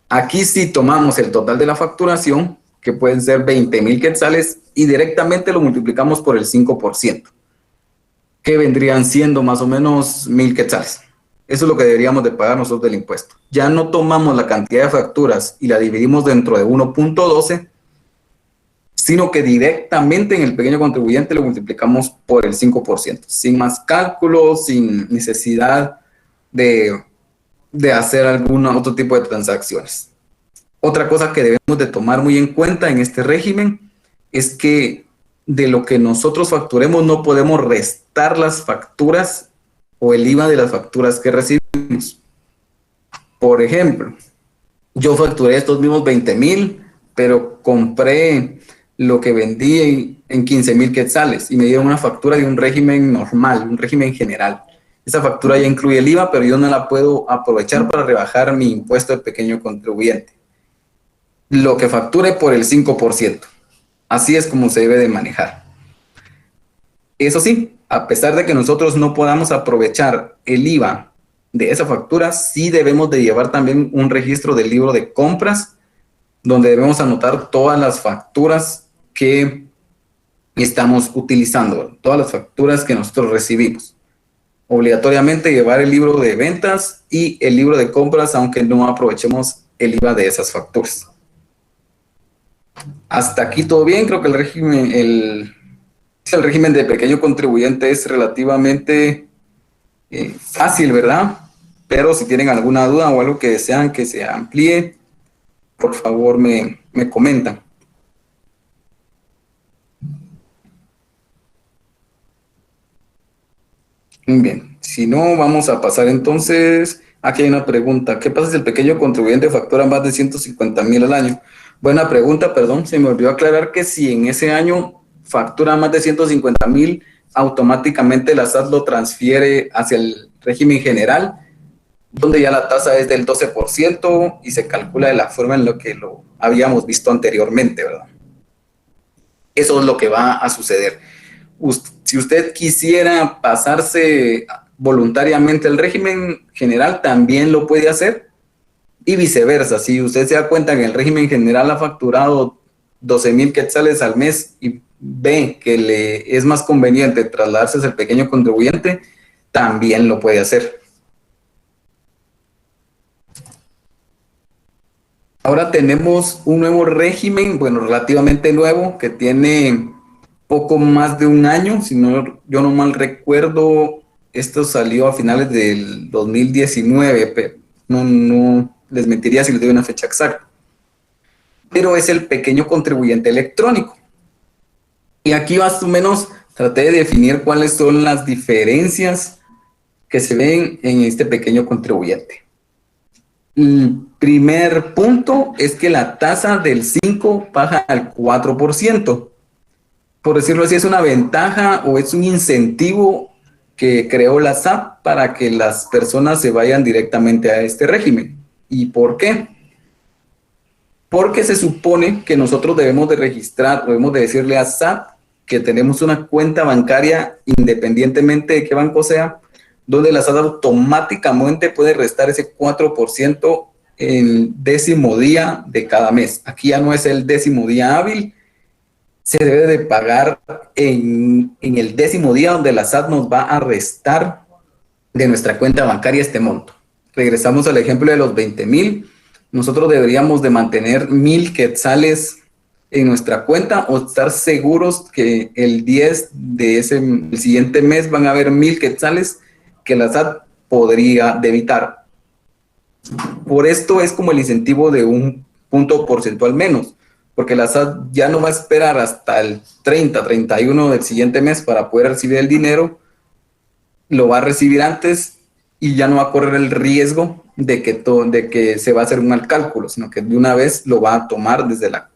Aquí sí tomamos el total de la facturación, que pueden ser 20,000 quetzales, y directamente lo multiplicamos por el 5%, que vendrían siendo más o menos 1,000 quetzales. Eso es lo que deberíamos de pagar nosotros del impuesto. Ya no tomamos la cantidad de facturas y la dividimos dentro de 1.12, sino que directamente en el pequeño contribuyente lo multiplicamos por el 5%, sin más cálculos, sin necesidad de hacer algún otro tipo de transacciones. Otra cosa que debemos de tomar muy en cuenta en este régimen es que de lo que nosotros facturemos no podemos restar las facturas o el IVA de las facturas que recibimos. Por ejemplo, yo facturé estos mismos 20,000, pero compré lo que vendí en 15,000 quetzales y me dieron una factura de un régimen normal, un régimen general. Esa factura ya incluye el IVA, pero yo no la puedo aprovechar para rebajar mi impuesto de pequeño contribuyente. Lo que facture por el 5%. Así es como se debe de manejar. Eso sí, a pesar de que nosotros no podamos aprovechar el IVA de esa factura, sí debemos de llevar también un registro del libro de compras, donde debemos anotar todas las facturas que estamos utilizando, todas las facturas que nosotros recibimos. Obligatoriamente llevar el libro de ventas y el libro de compras, aunque no aprovechemos el IVA de esas facturas. Hasta aquí todo bien. Creo que el régimen de pequeño contribuyente es relativamente fácil, ¿verdad? Pero si tienen alguna duda o algo que desean que se amplíe, por favor me comentan. Bien, si no, vamos a pasar entonces. Aquí hay una pregunta. ¿Qué pasa si el pequeño contribuyente factura más de 150,000 al año? Buena pregunta, perdón. Se me olvidó aclarar que si en ese año factura más de 150,000, automáticamente la SAT lo transfiere hacia el régimen general, donde ya la tasa es del 12% y se calcula de la forma en la que lo habíamos visto anteriormente, ¿verdad? Eso es lo que va a suceder. Si usted quisiera pasarse voluntariamente el régimen general, también lo puede hacer, y viceversa. Si usted se da cuenta que el régimen general ha facturado 12,000 quetzales al mes y ve que le es más conveniente trasladarse al pequeño contribuyente, también lo puede hacer. Ahora tenemos un nuevo régimen, bueno, relativamente nuevo, que tiene poco más de un año. Si no, yo no mal recuerdo, esto salió a finales del 2019, pero no les mentiría si les doy una fecha exacta. Pero es el pequeño contribuyente electrónico. Y aquí más o menos traté de definir cuáles son las diferencias que se ven en este pequeño contribuyente. El primer punto es que la tasa del 5 baja al 4%. Por decirlo así, es una ventaja o es un incentivo que creó la SAT para que las personas se vayan directamente a este régimen. ¿Y por qué? Porque se supone que nosotros debemos de registrar, debemos de decirle a SAT que tenemos una cuenta bancaria independientemente de qué banco sea, donde la SAT automáticamente puede restar ese 4% el 10º día de cada mes. Aquí ya no es el 10º día hábil, se debe de pagar en el 10º día, donde la SAT nos va a restar de nuestra cuenta bancaria este monto. Regresamos al ejemplo de los 20,000. nosotros deberíamos de mantener 1,000 quetzales en nuestra cuenta o estar seguros que el 10 de el siguiente mes van a haber 1,000 quetzales que la SAT podría debitar. Por esto es como el incentivo de un punto porcentual menos, porque la SAT ya no va a esperar hasta el 30, 31 del siguiente mes para poder recibir el dinero, lo va a recibir antes y ya no va a correr el riesgo de que se va a hacer un mal cálculo, sino que de una vez lo va a tomar desde la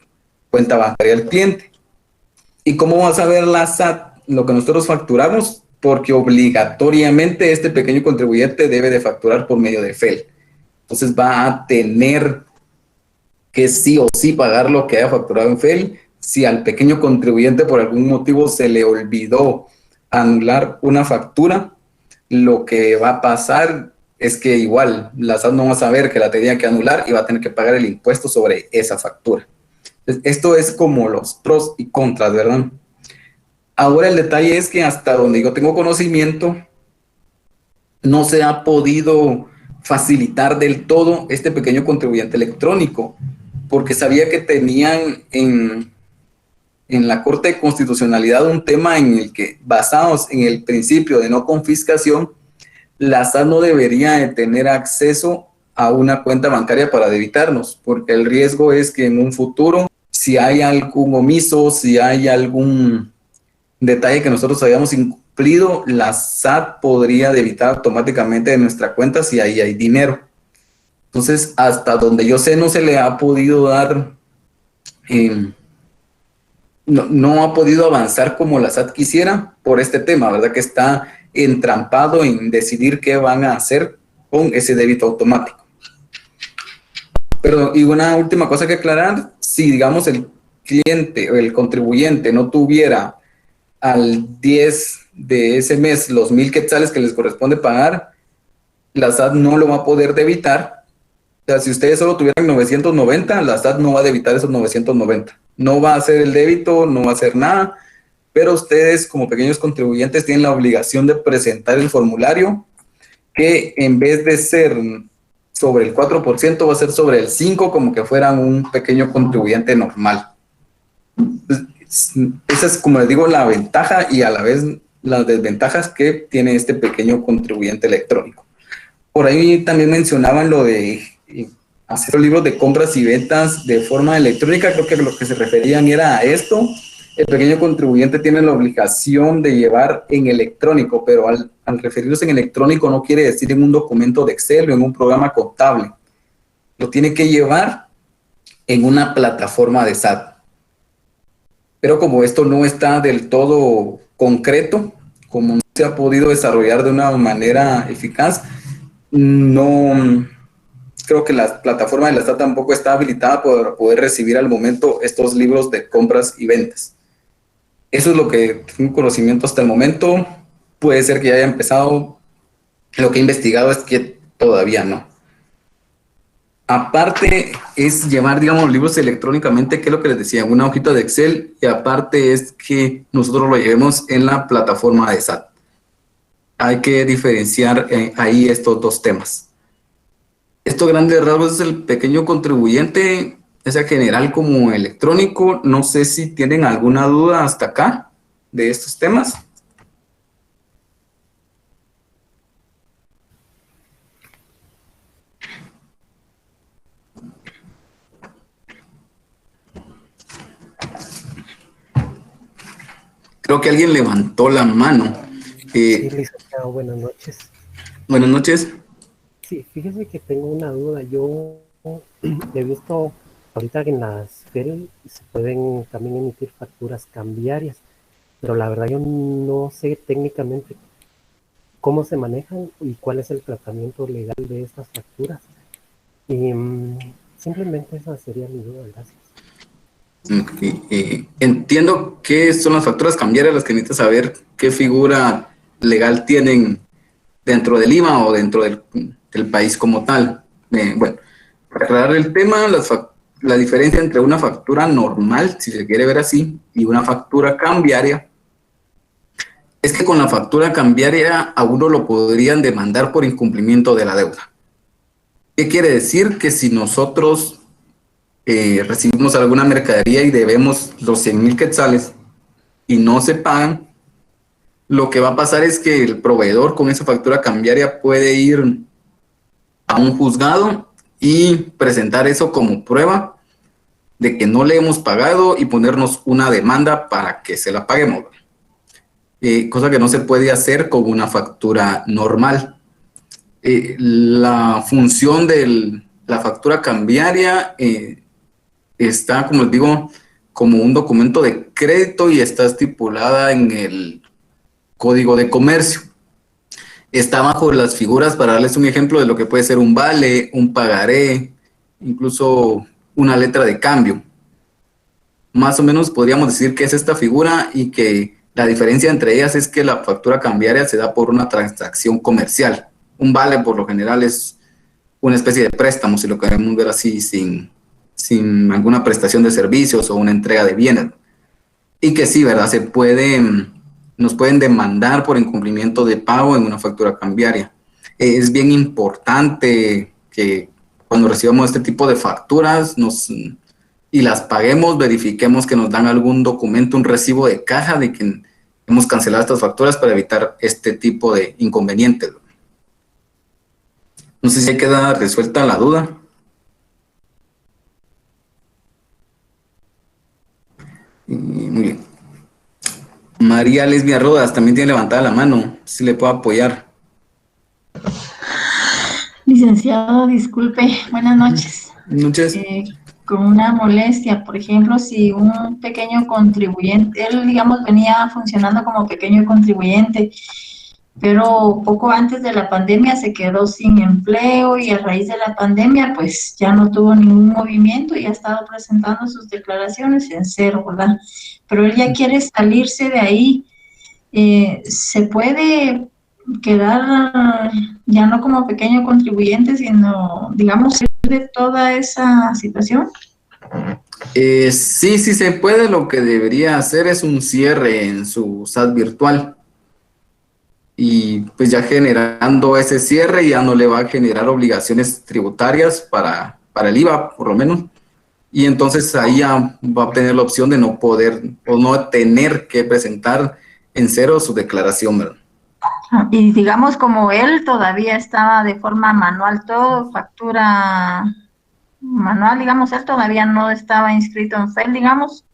cuenta bancaria del cliente. ¿Y cómo va a saber la SAT lo que nosotros facturamos? Porque obligatoriamente este pequeño contribuyente debe de facturar por medio de FEL. Entonces va a tener que sí o sí pagar lo que haya facturado en FEL. Si al pequeño contribuyente por algún motivo se le olvidó anular una factura, lo que va a pasar es que igual la SAT no va a saber que la tenía que anular y va a tener que pagar el impuesto sobre esa factura. Esto es como los pros y contras, ¿verdad? Ahora el detalle es que hasta donde yo tengo conocimiento, no se ha podido facilitar del todo este pequeño contribuyente electrónico, porque sabía que tenían en la Corte de Constitucionalidad un tema en el que, basados en el principio de no confiscación, la SAT no debería de tener acceso a una cuenta bancaria para debitarnos, porque el riesgo es que en un futuro, si hay algún omiso, si hay algún detalle que nosotros hayamos incumplido, la SAT podría debitar automáticamente de nuestra cuenta si ahí hay dinero. Entonces, hasta donde yo sé, no se le ha podido dar, no ha podido avanzar como la SAT quisiera por este tema, ¿verdad? Que está entrampado en decidir qué van a hacer con ese débito automático. Pero, y una última cosa que aclarar, si digamos el cliente o el contribuyente no tuviera al 10 de ese mes los 1,000 quetzales que les corresponde pagar, la SAT no lo va a poder debitar. O sea, si ustedes solo tuvieran 990, la SAT no va a debitar esos 990. No va a hacer el débito, no va a hacer nada, pero ustedes como pequeños contribuyentes tienen la obligación de presentar el formulario que en vez de ser sobre el 4% va a ser sobre el 5%, como que fueran un pequeño contribuyente normal. Esa es, como les digo, la ventaja y a la vez las desventajas que tiene este pequeño contribuyente electrónico. Por ahí también mencionaban lo de hacer libros de compras y ventas de forma electrónica. Creo que lo que se referían era a esto. El pequeño contribuyente tiene la obligación de llevar en electrónico, pero al referirse en electrónico no quiere decir en un documento de Excel o en un programa contable. Lo tiene que llevar en una plataforma de SAT. Pero como esto no está del todo concreto, como no se ha podido desarrollar de una manera eficaz, no creo que la plataforma de la SAT tampoco está habilitada para poder recibir al momento estos libros de compras y ventas. Eso es lo que tengo conocimiento hasta el momento. Puede ser que ya haya empezado. Lo que he investigado es que todavía no. Aparte es llevar, digamos, libros electrónicamente, que es lo que les decía, una hojita de Excel, y aparte es que nosotros lo llevemos en la plataforma de SAT. Hay que diferenciar ahí estos dos temas. Estos grandes rasgos es el pequeño contribuyente, ya sea general como electrónico. No sé si tienen alguna duda hasta acá de estos temas. Creo que alguien levantó la mano. Sí, licenciado, buenas noches. Buenas noches. Sí, fíjese que tengo una duda. Yo he visto ahorita que en las FEL se pueden también emitir facturas cambiarias, pero la verdad yo no sé técnicamente cómo se manejan y cuál es el tratamiento legal de estas facturas. Y simplemente esa sería mi duda, gracias. Entiendo que son las facturas cambiarias las que necesitas saber qué figura legal tienen dentro del IVA o dentro del país como tal. Bueno, para aclarar el tema, la diferencia entre una factura normal, si se quiere ver así, y una factura cambiaria, es que con la factura cambiaria a uno lo podrían demandar por incumplimiento de la deuda. ¿Qué quiere decir? Que si nosotros recibimos alguna mercadería y debemos los 100,000 quetzales y no se pagan, lo que va a pasar es que el proveedor con esa factura cambiaria puede ir a un juzgado y presentar eso como prueba de que no le hemos pagado y ponernos una demanda para que se la paguemos. Cosa que no se puede hacer con una factura normal. La función de la factura cambiaria está, como les digo, como un documento de crédito y está estipulada en el Código de Comercio. Está bajo las figuras, para darles un ejemplo de lo que puede ser un vale, un pagaré, incluso una letra de cambio. Más o menos podríamos decir que es esta figura y que la diferencia entre ellas es que la factura cambiaria se da por una transacción comercial. Un vale por lo general es una especie de préstamo, si lo queremos ver así, sin alguna prestación de servicios o una entrega de bienes. Y que sí, ¿verdad? Nos pueden demandar por incumplimiento de pago en una factura cambiaria. Es bien importante que cuando recibamos este tipo de facturas y las paguemos, verifiquemos que nos dan algún documento, un recibo de caja de que hemos cancelado estas facturas para evitar este tipo de inconvenientes. No sé si queda resuelta la duda. Muy bien. María Lesbia Rodas también tiene levantada la mano, si le puedo apoyar. Licenciado, disculpe, buenas noches. Buenas noches. Con una molestia, por ejemplo, si un pequeño contribuyente, él, digamos, venía funcionando como pequeño contribuyente, pero poco antes de la pandemia se quedó sin empleo y a raíz de la pandemia, pues ya no tuvo ningún movimiento y ha estado presentando sus declaraciones en cero, ¿verdad? Pero él ya quiere salirse de ahí. ¿Se puede quedar ya no como pequeño contribuyente, sino, digamos, de toda esa situación? Sí se puede. Lo que debería hacer es un cierre en su SAT virtual. Y pues ya generando ese cierre ya no le va a generar obligaciones tributarias para el IVA, por lo menos. Y entonces ahí ya va a obtener la opción de no poder o no tener que presentar en cero su declaración, ¿verdad? Y digamos, como él todavía estaba de forma manual, todo factura manual, digamos, él todavía no estaba inscrito en FEL, digamos.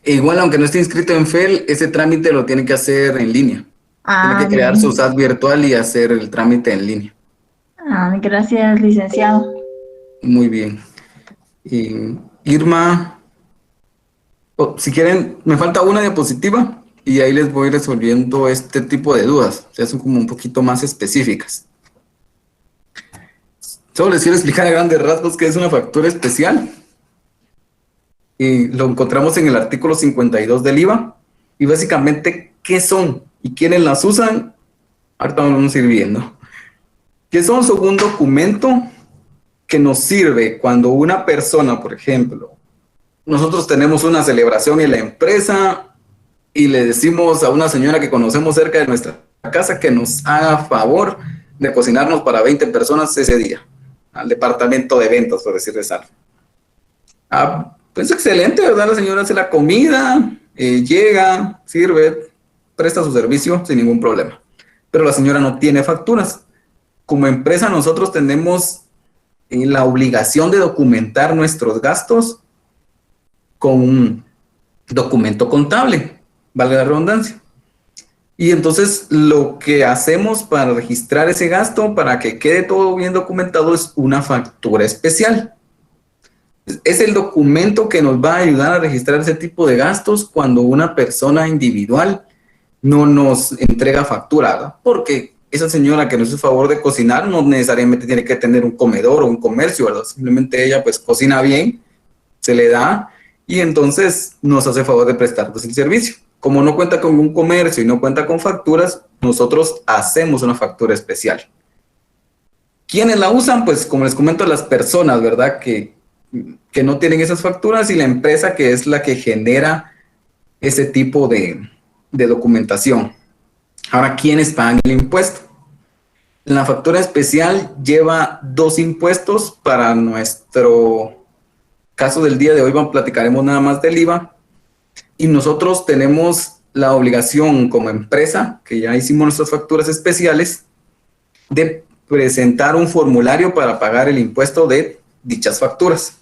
Igual, aunque no esté inscrito en FEL, ese trámite lo tiene que hacer en línea. Tiene que crear su SAT virtual y hacer el trámite en línea. Gracias, licenciado. Muy bien. Irma, si quieren, me falta una diapositiva y ahí les voy resolviendo este tipo de dudas. O sea, son como un poquito más específicas. Solo les quiero explicar a grandes rasgos qué es una factura especial. Y lo encontramos en el artículo 52 del IVA. Y básicamente, ¿qué son? ¿Y quiénes las usan? Ahorita vamos a ir viendo. ¿Qué son? Son un documento que nos sirve cuando una persona, por ejemplo, nosotros tenemos una celebración en la empresa y le decimos a una señora que conocemos cerca de nuestra casa que nos haga favor de cocinarnos para 20 personas ese día, al departamento de ventas, por decirles algo. Pues excelente, ¿verdad? La señora hace la comida, llega, sirve, presta su servicio sin ningún problema. Pero la señora no tiene facturas. Como empresa nosotros tenemos la obligación de documentar nuestros gastos con un documento contable, valga la redundancia. Y entonces lo que hacemos para registrar ese gasto, para que quede todo bien documentado, es una factura especial. Es el documento que nos va a ayudar a registrar ese tipo de gastos cuando una persona individual no nos entrega factura, ¿verdad? Porque esa señora que nos hace favor de cocinar no necesariamente tiene que tener un comedor o un comercio, ¿verdad? Simplemente ella pues cocina bien, se le da y entonces nos hace favor de prestarnos el servicio. Como no cuenta con un comercio y no cuenta con facturas, nosotros hacemos una factura especial. ¿Quiénes la usan? Pues como les comento, las personas, ¿verdad? Que no tienen esas facturas y la empresa que es la que genera ese tipo de documentación. Ahora, ¿quiénes pagan el impuesto? La factura especial lleva 2 impuestos. Para nuestro caso del día de hoy platicaremos nada más del IVA. Y nosotros tenemos la obligación como empresa, que ya hicimos nuestras facturas especiales, de presentar un formulario para pagar el impuesto de dichas facturas.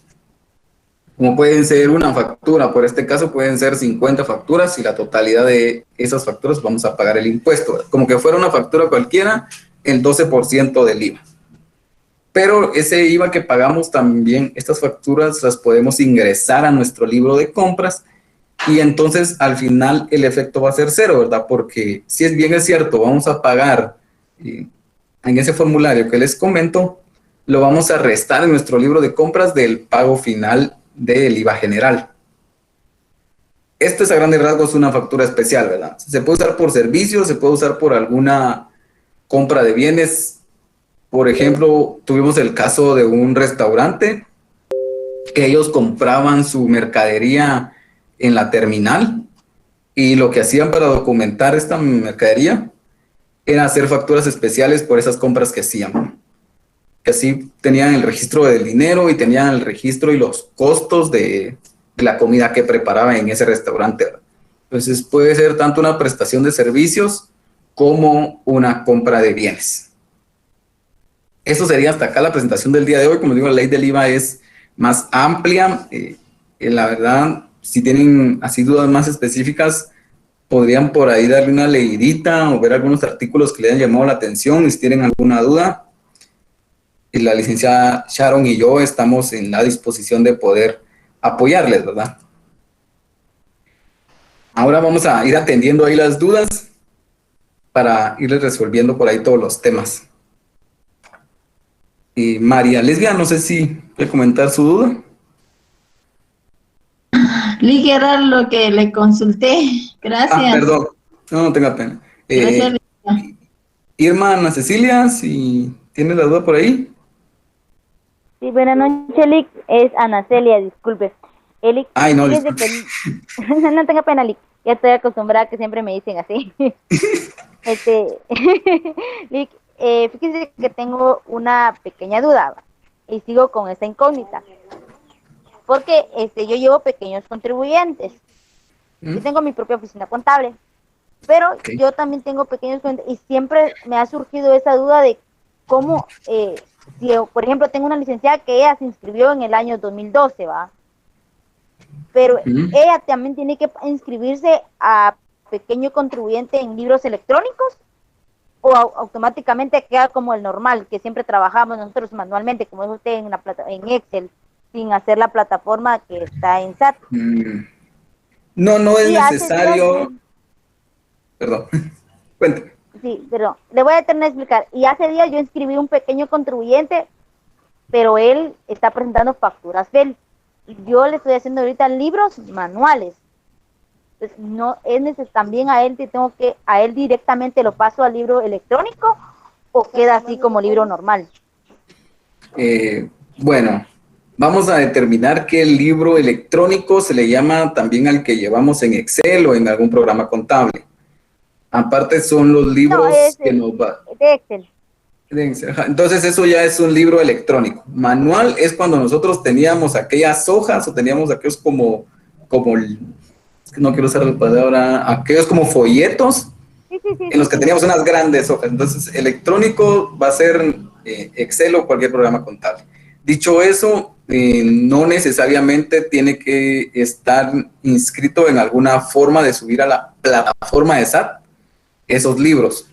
Como pueden ser una factura, por este caso pueden ser 50 facturas y la totalidad de esas facturas vamos a pagar el impuesto. Como que fuera una factura cualquiera, el 12% del IVA. Pero ese IVA que pagamos también, estas facturas las podemos ingresar a nuestro libro de compras y entonces al final el efecto va a ser cero, ¿verdad? Porque si es bien es cierto, vamos a pagar en ese formulario que les comento, lo vamos a restar en nuestro libro de compras del pago final del IVA general. Esto es a grandes rasgos una factura especial, ¿verdad? Se puede usar por servicios, se puede usar por alguna compra de bienes. Por ejemplo, tuvimos el caso de un restaurante que ellos compraban su mercadería en la terminal y lo que hacían para documentar esta mercadería era hacer facturas especiales por esas compras que hacían. Que así tenían el registro del dinero y tenían el registro y los costos de la comida que preparaban en ese restaurante. Entonces puede ser tanto una prestación de servicios como una compra de bienes. Eso sería hasta acá la presentación del día de hoy. Como digo, la ley del IVA es más amplia. La verdad, si tienen así dudas más específicas, podrían por ahí darle una leidita o ver algunos artículos que le hayan llamado la atención. Y si tienen alguna duda, la licenciada Sharon y yo estamos en la disposición de poder apoyarles, ¿verdad? Ahora vamos a ir atendiendo ahí las dudas para irles resolviendo por ahí todos los temas. María Lesbia, no sé si quiere comentar su duda. Lick, era lo que le consulté. Gracias. Perdón, no tenga pena. Gracias, Irma Ana Cecilia, si tiene la duda por ahí. Sí, buenas noches, Lick. Es Ana Celia, disculpe. Lick, ay, no, que... no tenga pena, Lick. Ya estoy acostumbrada a que siempre me dicen así. Lick, fíjese que tengo una pequeña duda y sigo con esta incógnita. Porque yo llevo pequeños contribuyentes. Yo tengo mi propia oficina contable. Pero yo también tengo pequeños contribuyentes y siempre me ha surgido esa duda de cómo, si yo, por ejemplo, tengo una licenciada que ella se inscribió en el año 2012, ¿va? Pero ella también tiene que inscribirse a pequeño contribuyente en libros electrónicos o automáticamente queda como el normal, que siempre trabajamos nosotros manualmente, como dijo usted en Excel, sin hacer la plataforma que está en SAT. No es necesario. Perdón, cuéntame. Sí, pero le voy a tener que explicar. Y hace días yo inscribí un pequeño contribuyente, pero él está presentando facturas FEL. Yo le estoy haciendo ahorita libros manuales. Entonces, no es necesario, también a él a él directamente lo paso al libro electrónico o queda así como libro normal. Bueno, vamos a determinar que el libro electrónico se le llama también al que llevamos en Excel o en algún programa contable. Aparte son los libros que nos va... De Excel. Entonces eso ya es un libro electrónico. Manual es cuando nosotros teníamos aquellas hojas o teníamos aquellos como no quiero usar la palabra, aquellos como folletos en los que teníamos unas grandes hojas. Entonces electrónico va a ser Excel o cualquier programa contable. Dicho eso, no necesariamente tiene que estar inscrito en alguna forma de subir a la plataforma de SAT esos libros.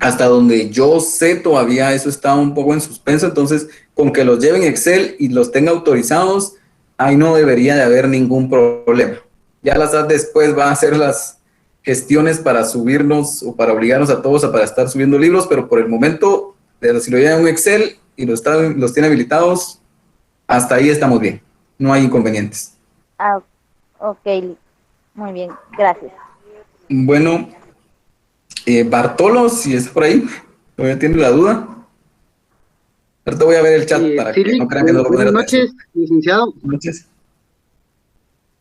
Hasta donde yo sé, todavía eso está un poco en suspenso, entonces con que los lleven Excel y los tenga autorizados, ahí no debería de haber ningún problema. Ya la SAT después va a hacer las gestiones para subirnos o para obligarnos a todos para estar subiendo libros, pero por el momento, si lo llevan en Excel y los tiene habilitados, hasta ahí estamos bien, no hay inconvenientes. Ok, muy bien, gracias. Bueno, Bartolo, si es por ahí, todavía tiene la duda. Ahorita voy a ver el chat para que no crean que no lo buenas noches, licenciado. Buenas noches.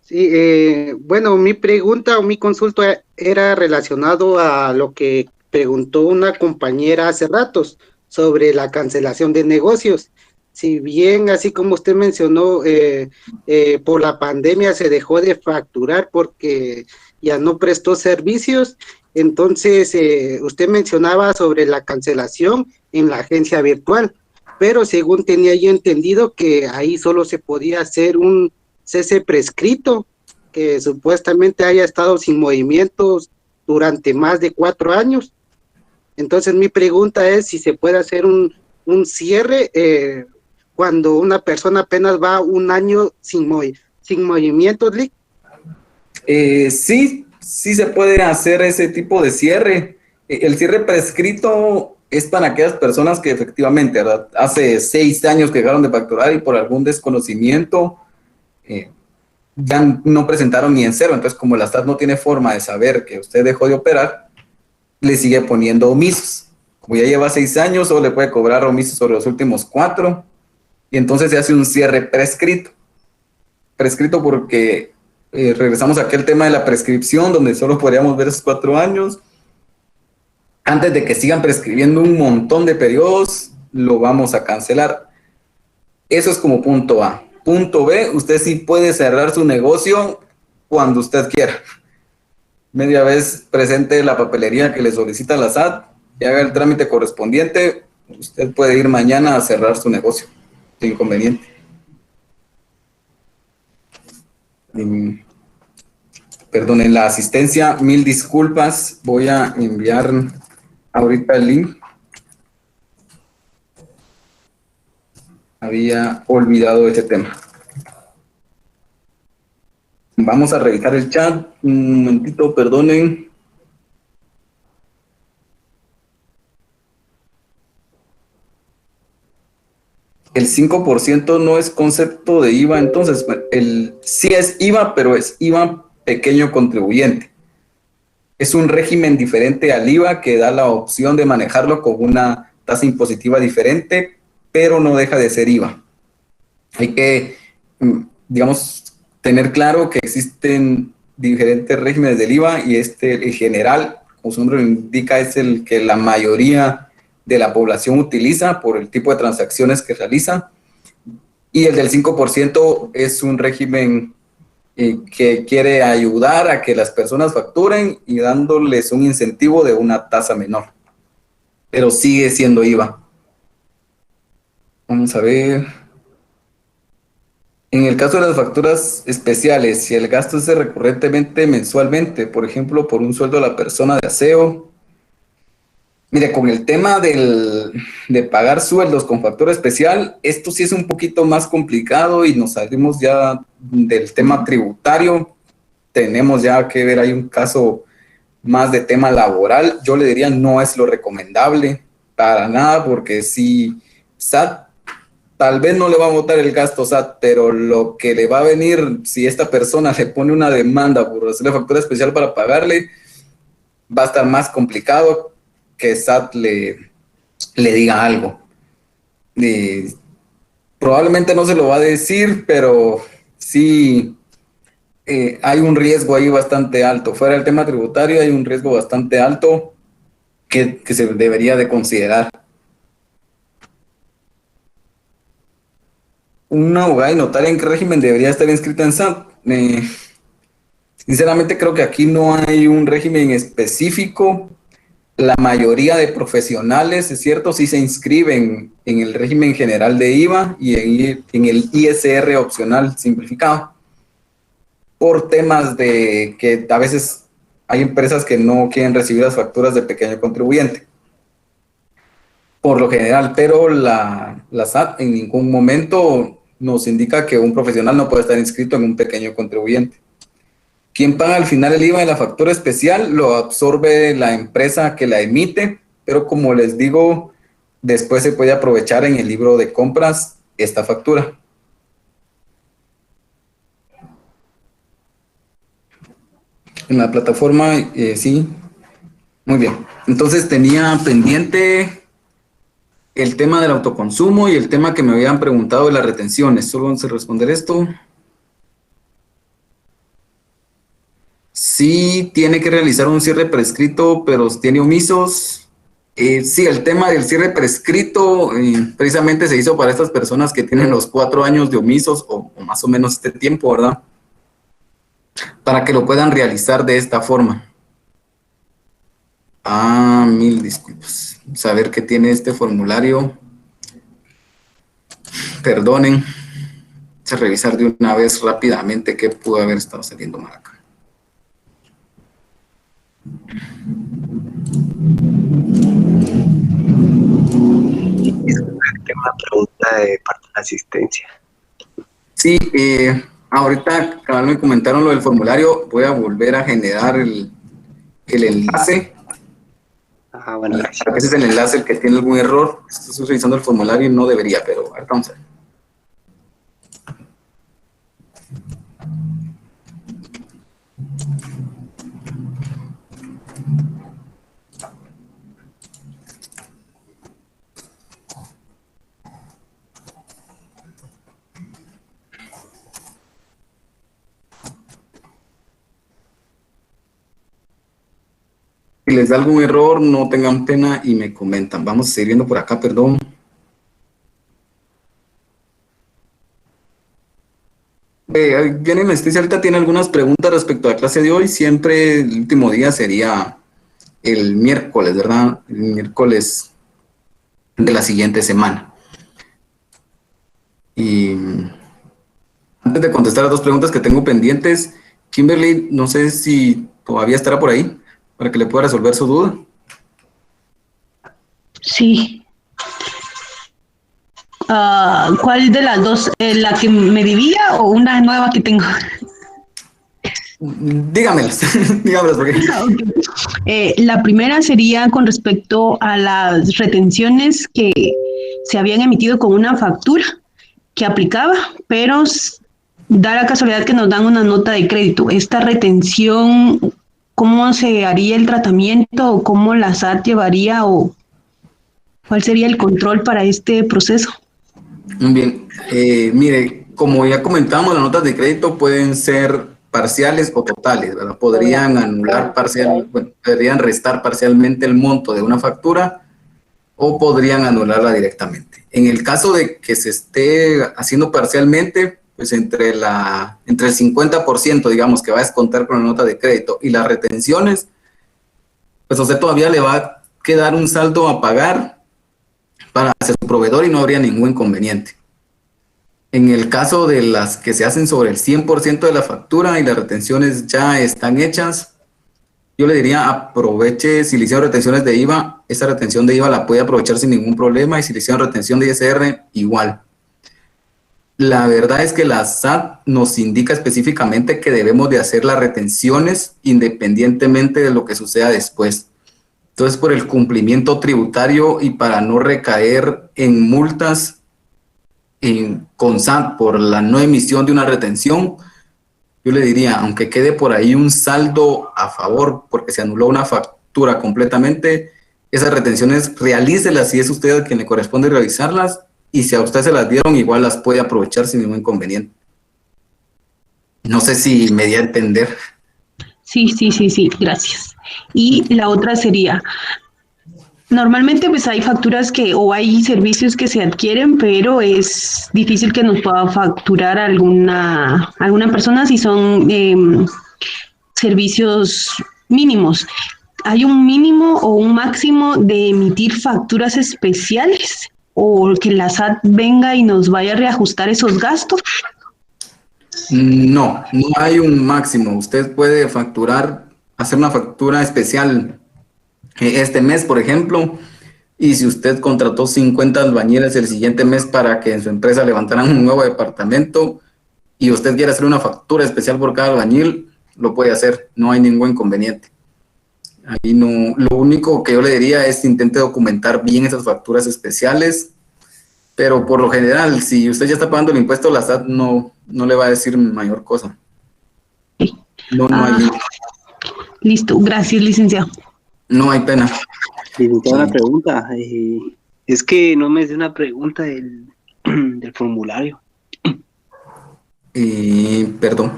Sí, bueno, mi pregunta o mi consulta era relacionado a lo que preguntó una compañera hace ratos sobre la cancelación de negocios. Si bien, así como usted mencionó, por la pandemia se dejó de facturar porque ya no prestó servicios, entonces usted mencionaba sobre la cancelación en la agencia virtual, pero según tenía yo entendido que ahí solo se podía hacer un cese prescrito, que supuestamente haya estado sin movimientos durante más de 4 años. Entonces mi pregunta es si se puede hacer un cierre cuando una persona apenas va un año sin movimientos, Lick. Sí, sí se puede hacer ese tipo de cierre. El cierre prescrito es para aquellas personas que efectivamente, ¿verdad?, hace 6 años que dejaron de facturar y por algún desconocimiento ya no presentaron ni en cero. Entonces, como la SAT no tiene forma de saber que usted dejó de operar, le sigue poniendo omisos. Como ya lleva 6 años, solo le puede cobrar omisos sobre los últimos 4, y entonces se hace un cierre prescrito. Prescrito porque regresamos a aquel tema de la prescripción, donde solo podríamos ver esos 4 años. Antes de que sigan prescribiendo un montón de periodos, lo vamos a cancelar. Eso es como punto A. Punto B, usted sí puede cerrar su negocio cuando usted quiera. Media vez presente la papelería que le solicita la SAT y haga el trámite correspondiente, usted puede ir mañana a cerrar su negocio, sin inconveniente. Perdone la asistencia, 1000 disculpas, voy a enviar ahorita el link. Había olvidado ese tema. Vamos a revisar el chat. Un momentito, perdonen. El 5% no es concepto de IVA, entonces sí es IVA, pero es IVA pequeño contribuyente. Es un régimen diferente al IVA que da la opción de manejarlo con una tasa impositiva diferente, pero no deja de ser IVA. Hay que, digamos, tener claro que existen diferentes regímenes del IVA y el general, como su nombre lo indica, es el que la mayoría de la población utiliza por el tipo de transacciones que realiza. Y el del 5% es un régimen que quiere ayudar a que las personas facturen y dándoles un incentivo de una tasa menor. Pero sigue siendo IVA. Vamos a ver. En el caso de las facturas especiales, si el gasto es recurrentemente mensualmente, por ejemplo, por un sueldo a la persona de aseo. Mire, con el tema de pagar sueldos con factura especial, esto sí es un poquito más complicado y nos salimos ya del tema tributario. Tenemos ya que ver ahí un caso más de tema laboral. Yo le diría no es lo recomendable para nada, porque si SAT tal vez no le va a botar el gasto SAT, pero lo que le va a venir si esta persona le pone una demanda por hacerle factura especial para pagarle, va a estar más complicado que SAT le diga algo. Probablemente no se lo va a decir, pero sí hay un riesgo ahí bastante alto. Fuera del tema tributario hay un riesgo bastante alto que se debería de considerar. Una abogada y notaria, ¿en qué régimen debería estar inscrita en SAT? Sinceramente creo que aquí no hay un régimen específico. La mayoría de profesionales, es cierto, sí se inscriben en el régimen general de IVA y en el ISR opcional simplificado, por temas de que a veces hay empresas que no quieren recibir las facturas de pequeño contribuyente, por lo general, pero la SAT en ningún momento nos indica que un profesional no puede estar inscrito en un pequeño contribuyente. Quien paga al final el IVA de la factura especial lo absorbe la empresa que la emite, pero como les digo, después se puede aprovechar en el libro de compras esta factura. En la plataforma, sí. Muy bien. Entonces tenía pendiente el tema del autoconsumo y el tema que me habían preguntado de las retenciones. Solo vamos a responder esto. Sí tiene que realizar un cierre prescrito, pero tiene omisos. Sí, el tema del cierre prescrito precisamente se hizo para estas personas que tienen los 4 años de omisos o más o menos este tiempo, ¿verdad? Para que lo puedan realizar de esta forma. Mil disculpas. Saber que tiene este formulario. Perdonen. Vamos a revisar de una vez rápidamente qué pudo haber estado saliendo mal acá. Tengo una pregunta de parte de la asistencia. Sí, ahorita me comentaron lo del formulario. Voy a volver a generar el enlace. Bueno, gracias. A veces el enlace el que tiene algún error. Estoy revisando el formulario y no debería, pero ahorita vamos a ver. Si les da algún error, no tengan pena y me comentan. Vamos a seguir viendo por acá, perdón. Bien, en la asistencia ahorita tiene algunas preguntas respecto a la clase de hoy. Siempre el último día sería el miércoles, ¿verdad? El miércoles de la siguiente semana. Y antes de contestar las 2 preguntas que tengo pendientes, Kimberly, no sé si todavía estará por ahí para que le pueda resolver su duda. Sí. ¿Cuál de las 2? ¿La que me debía o una nueva que tengo? Dígamelas, dígamelas porque... La primera sería con respecto a las retenciones que se habían emitido con una factura que aplicaba, pero da la casualidad que nos dan una nota de crédito. Esta retención, ¿cómo se haría el tratamiento o cómo la SAT llevaría o cuál sería el control para este proceso? Bien, mire, como ya comentamos, las notas de crédito pueden ser parciales o totales, ¿verdad? Podrían anular podrían restar parcialmente el monto de una factura o podrían anularla directamente. En el caso de que se esté haciendo parcialmente, pues entre el 50%, digamos, que va a descontar con la nota de crédito y las retenciones, pues a usted todavía le va a quedar un saldo a pagar para hacer su proveedor y no habría ningún inconveniente. En el caso de las que se hacen sobre el 100% de la factura y las retenciones ya están hechas, yo le diría aproveche, si le hicieron retenciones de IVA, esa retención de IVA la puede aprovechar sin ningún problema, y si le hicieron retención de ISR, igual. La verdad es que la SAT nos indica específicamente que debemos de hacer las retenciones independientemente de lo que suceda después. Entonces, por el cumplimiento tributario y para no recaer en multas con SAT por la no emisión de una retención, yo le diría, aunque quede por ahí un saldo a favor porque se anuló una factura completamente, esas retenciones realícelas si es usted a quien le corresponde realizarlas, y si a usted se las dieron, igual las puede aprovechar sin ningún inconveniente. No sé si me di a entender. Sí, gracias. Y la otra sería, normalmente pues hay facturas o hay servicios que se adquieren, pero es difícil que nos pueda facturar alguna persona si son servicios mínimos. ¿Hay un mínimo o un máximo de emitir facturas especiales o que la SAT venga y nos vaya a reajustar esos gastos? No hay un máximo. Usted puede hacer una factura especial este mes, por ejemplo, y si usted contrató 50 albañiles el siguiente mes para que en su empresa levantaran un nuevo departamento y usted quiere hacer una factura especial por cada albañil, lo puede hacer, no hay ningún inconveniente. Ahí no, lo único que yo le diría es intente documentar bien esas facturas especiales, pero por lo general, si usted ya está pagando el impuesto, la SAT no le va a decir mayor cosa. No hay. Listo, gracias, licenciado. No hay pena. Licenciado, una pregunta. Es que no me hice una pregunta del formulario. Perdón,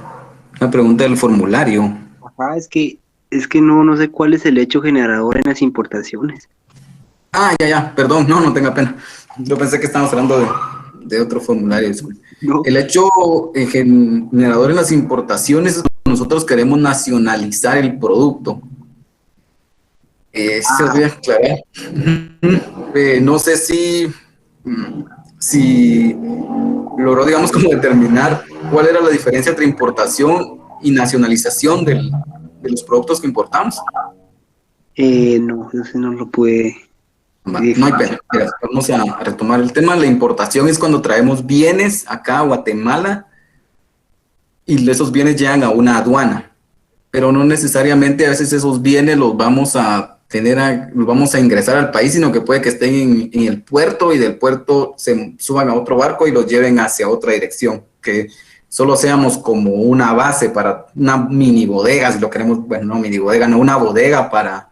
una pregunta del formulario. Es que no sé cuál es el hecho generador en las importaciones. Ah, ya, perdón, no tenga pena. Yo pensé que estábamos hablando de otro formulario. No. El hecho generador en las importaciones es cuando nosotros queremos nacionalizar el producto. Se voy a aclarar. No sé si logró, digamos, como determinar cuál era la diferencia entre importación y nacionalización de los productos que importamos. No, eso sí no lo pude. No hay pena. Mira, vamos a retomar el tema. La importación es cuando traemos bienes acá a Guatemala y esos bienes llegan a una aduana, pero no necesariamente a veces esos bienes los vamos a los vamos a ingresar al país, sino que puede que estén en el puerto y del puerto se suban a otro barco y los lleven hacia otra dirección, que solo seamos como una base para una mini bodega, si lo queremos, bueno, no mini bodega, no, una bodega para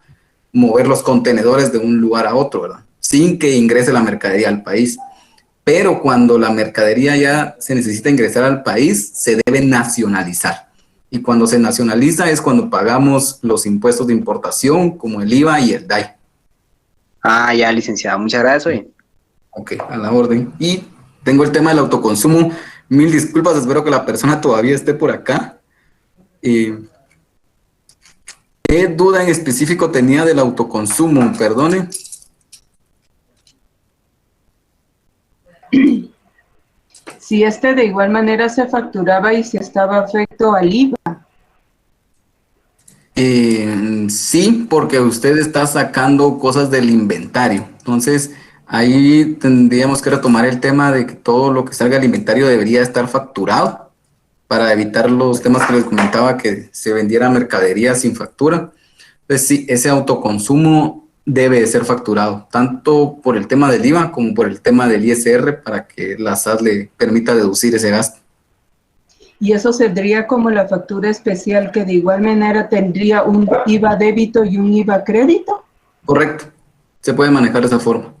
mover los contenedores de un lugar a otro, ¿verdad? Sin que ingrese la mercadería al país. Pero cuando la mercadería ya se necesita ingresar al país, se debe nacionalizar. Y cuando se nacionaliza es cuando pagamos los impuestos de importación, como el IVA y el DAI. Ah, ya, licenciado, muchas gracias, oye. Ok, a la orden. Y tengo el tema del autoconsumo. Mil disculpas, espero que la persona todavía esté por acá. ¿Qué duda en específico tenía del autoconsumo? Perdone. Si de igual manera se facturaba y si estaba afecto al IVA. Sí, porque usted está sacando cosas del inventario. Entonces, ahí tendríamos que retomar el tema de que todo lo que salga del inventario debería estar facturado para evitar los temas que les comentaba, que se vendiera mercadería sin factura. Entonces, sí, ese autoconsumo debe de ser facturado, tanto por el tema del IVA como por el tema del ISR, para que la SAT le permita deducir ese gasto. Y eso sería como la factura especial, que de igual manera tendría un IVA débito y un IVA crédito. Correcto, se puede manejar de esa forma.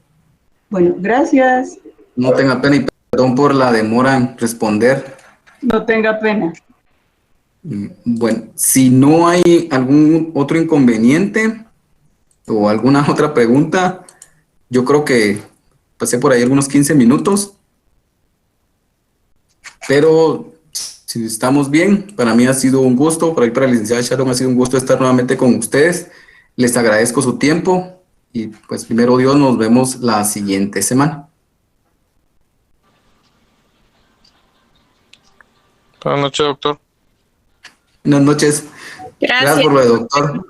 Bueno, gracias. No tenga pena y perdón por la demora en responder. No tenga pena. Bueno, si no hay algún otro inconveniente o alguna otra pregunta, yo creo que pasé por ahí algunos 15 minutos, pero si estamos bien, para mí ha sido un gusto, para la licenciada Sharon ha sido un gusto estar nuevamente con ustedes. Les agradezco su tiempo y pues primero Dios, nos vemos la siguiente semana. Buenas noches, doctor. Buenas noches. Gracias por lo de doctor.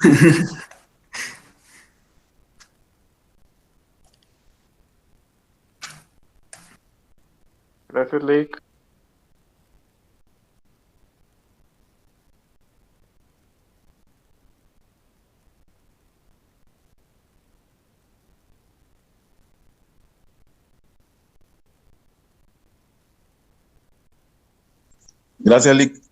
Gracias, Lake. Gracias, Lick.